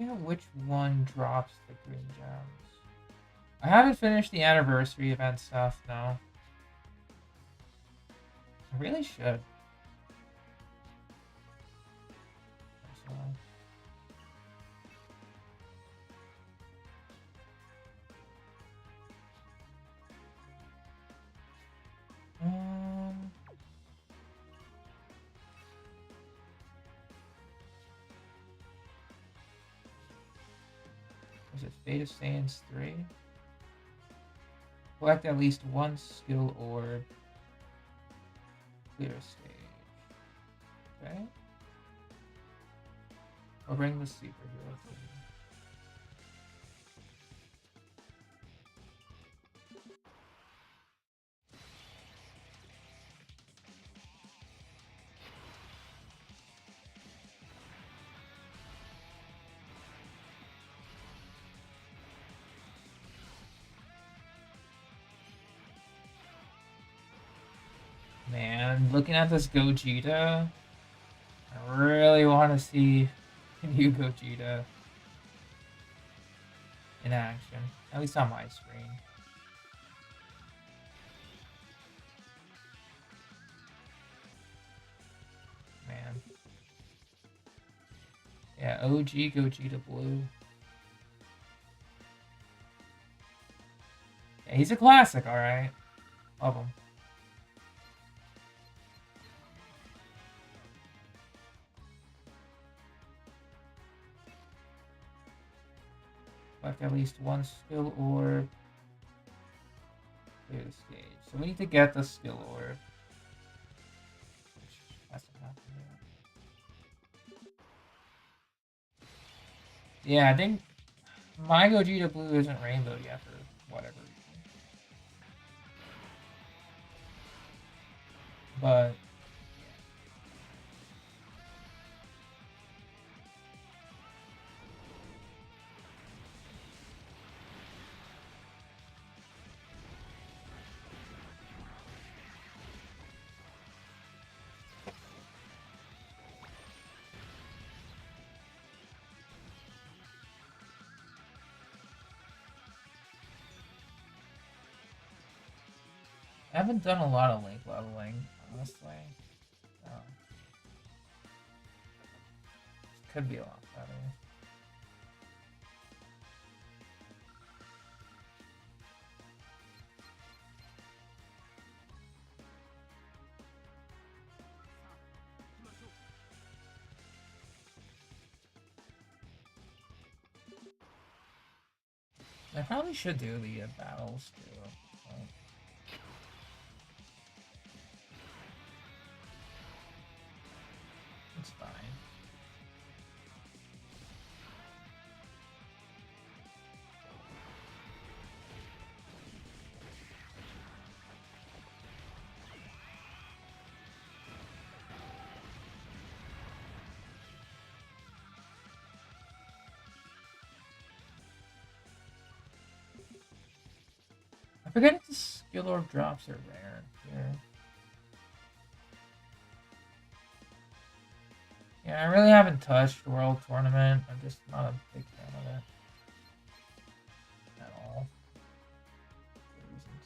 forget which one drops the green gems. I haven't finished the anniversary event stuff, no. I really should. Was it Fate of Saiyans 3? Collect at least one skill orb. Clear a stage. Okay. Or bring the superhero thing. Man, looking at this Gogeta, I really want to see new Gogeta in action. At least on my screen. Man. Yeah, OG Gogeta Blue. Yeah, he's a classic, alright. Love him. Collect at least one skill orb. Clear the stage. So we need to get the skill orb. Which hasn't happened yet. Yeah, I think my Gogeta Blue isn't rainbow yet for whatever reason. But I haven't done a lot of link leveling, honestly. So, could be a lot better. I probably should do the battles too. Like, it's fine. I forget if the skill orb drops are rare here. Yeah, I really haven't touched World Tournament. I'm just not a big fan of it. At all. For reasons.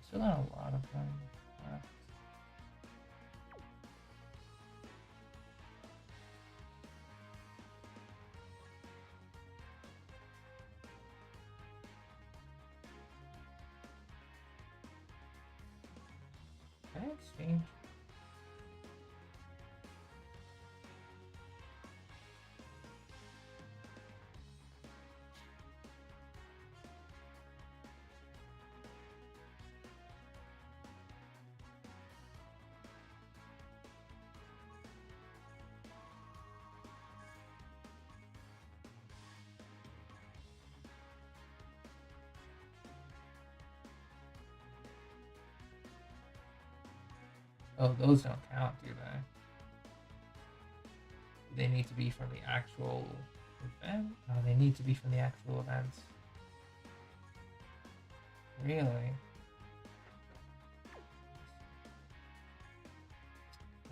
Still not a lot of them left. Can I exchange? Oh, those don't count, do they? They need to be from the actual event? No, they need to be from the actual events. Really?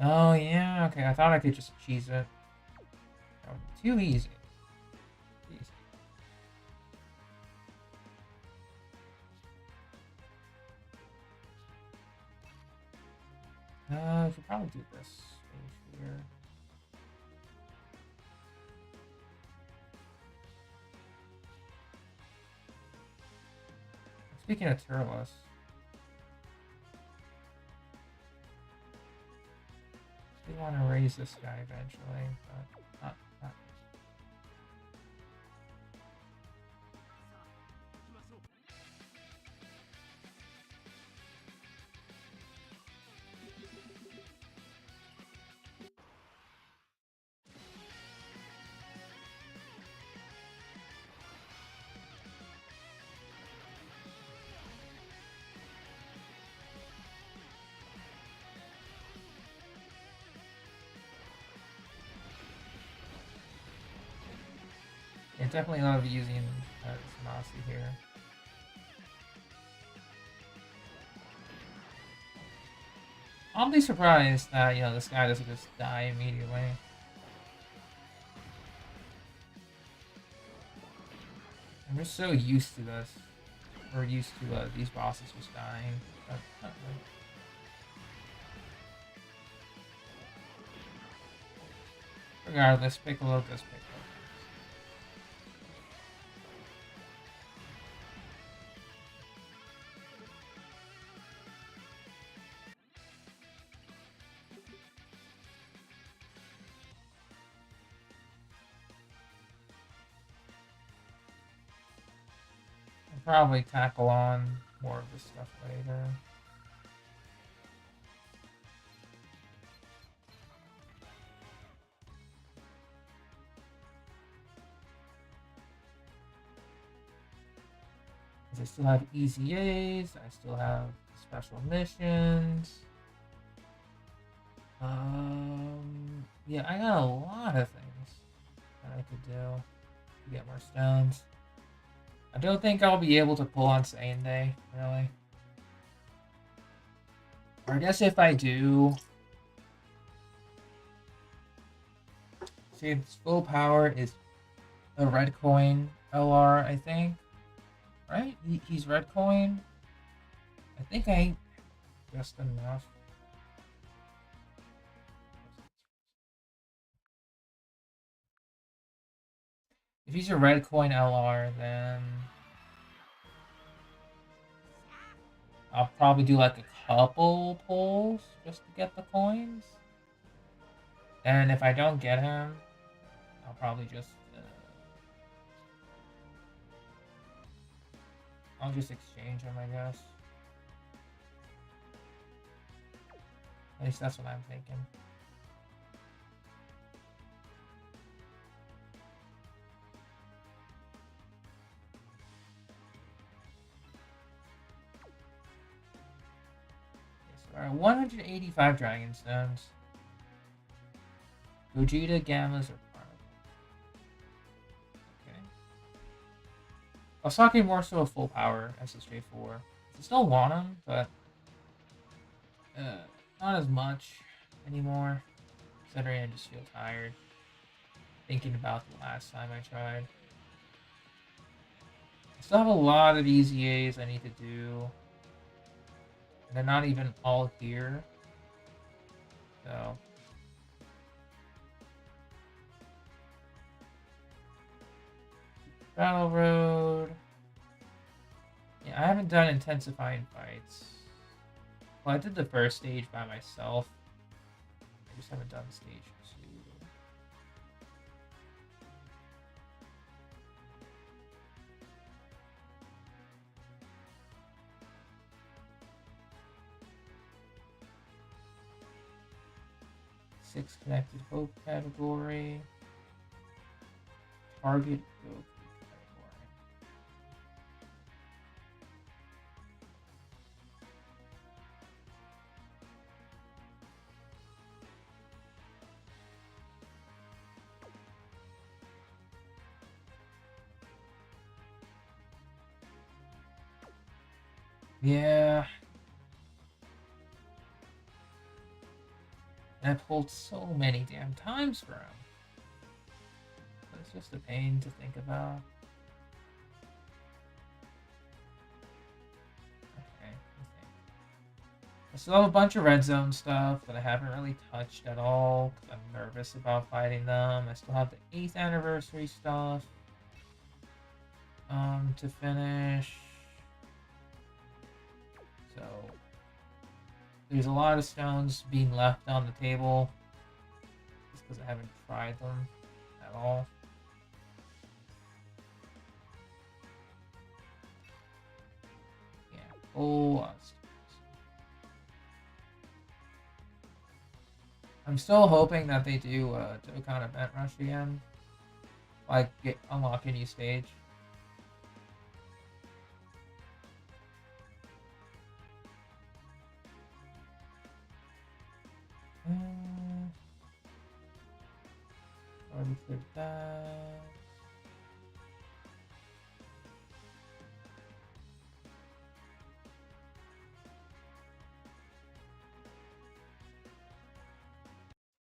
Oh, yeah, okay. I thought I could just cheese it. That would be too easy. Easy. I should probably do this stage here. Speaking of Turles, we want to raise this guy eventually, but not. Yeah, definitely love using Samasi here. I'll be surprised that, this guy doesn't just die immediately. I'm just so used to this. We're used to these bosses just dying. But, regardless, Piccolo does Piccolo. I'll probably tackle on more of this stuff later. I still have EZAs, I still have special missions. Yeah, I got a lot of things that I could do to get more stones. I don't think I'll be able to pull on Saiyan Day, really. Or I guess if I do... See, its full power is a red coin LR, I think. Right? He's red coin. I think I just enough. If he's a red coin LR, then I'll probably do like a couple pulls just to get the coins. And if I don't get him, I'll probably just I'll just exchange him, I guess. At least that's what I'm thinking. Okay, so 185 Dragon Stones. Gogeta, Gammas, or Carnival. Okay. I was talking more so a full power SSJ4. I still want him, but not as much anymore. Considering I just feel tired thinking about the last time I tried. I still have a lot of EZAs I need to do. And they're not even all here. So... Battle Road. Yeah, I haven't done intensifying fights. Well, I did the first stage by myself. I just haven't done stage 2. Six connected hope category. Target Goku category. Yeah. And I pulled so many damn times for him. It's just a pain to think about. Okay, let me think. I still have a bunch of red zone stuff that I haven't really touched at all because I'm nervous about fighting them. I still have the 8th anniversary stuff to finish. So there's a lot of stones being left on the table just because I haven't tried them at all. Yeah, whole lot of stones. I'm still hoping that they do Dokkan Event Rush again. Like, unlock a new stage. Already cleared that.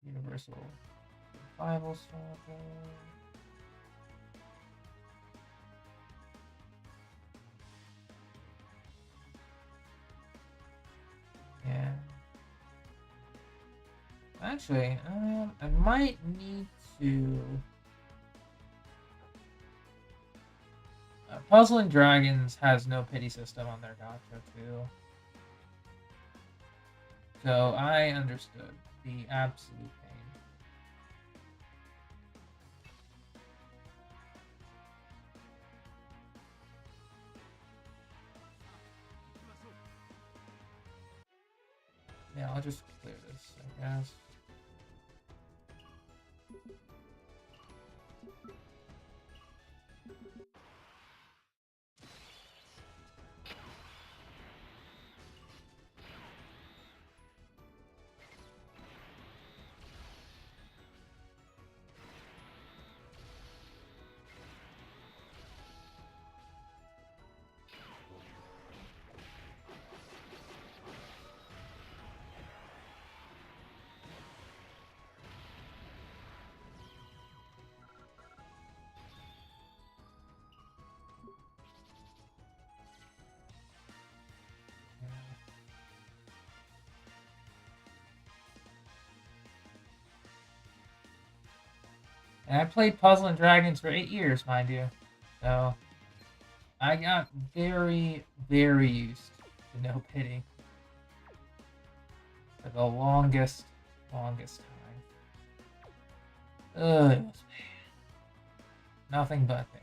Universal Survival Saga. Yeah. Actually, I might need to. Puzzle and Dragons has no pity system on their gacha too. So I understood the absolute pain. Yeah, I'll just clear this, I guess. And I played Puzzle and Dragons for 8 years, mind you. So I got very, very used to no pity for the longest time. Ugh, it was bad. Nothing but pain.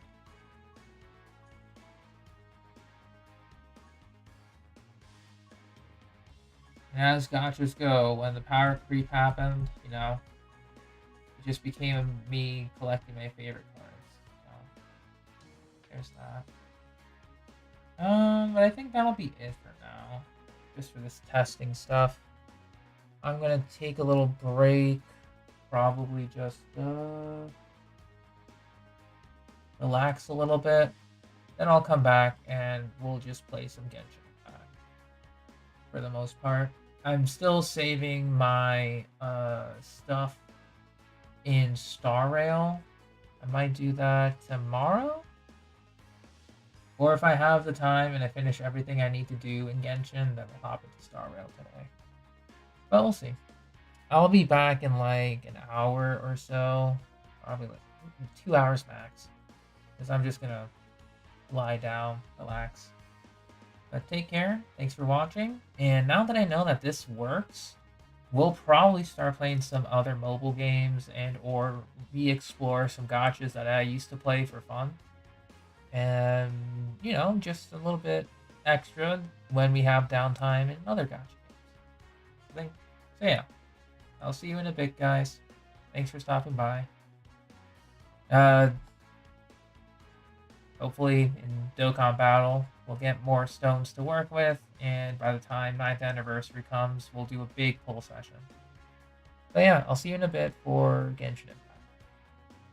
And as gotchas go, when the power creep happened, you know, it just became me collecting my favorite cards. So there's that. But I think that'll be it for now. Just for this testing stuff. I'm gonna take a little break. Probably just relax a little bit. Then I'll come back and we'll just play some Genshin Impact for the most part. I'm still saving my stuff in Star Rail. I might do that tomorrow. Or if I have the time and I finish everything I need to do in Genshin, then we'll hop into Star Rail today. But we'll see. I'll be back in like an hour or so. Probably like 2 hours max. Because I'm just gonna lie down, relax. But take care. Thanks for watching. And now that I know that this works, we'll probably start playing some other mobile games and or re-explore some gachas that I used to play for fun. And, you know, just a little bit extra when we have downtime in other gacha games. So yeah, I'll see you in a bit, guys. Thanks for stopping by. Hopefully in Dokkan Battle, we'll get more stones to work with, and by the time 9th anniversary comes, we'll do a big pull session. But yeah, I'll see you in a bit for Genshin Impact.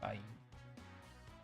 Bye.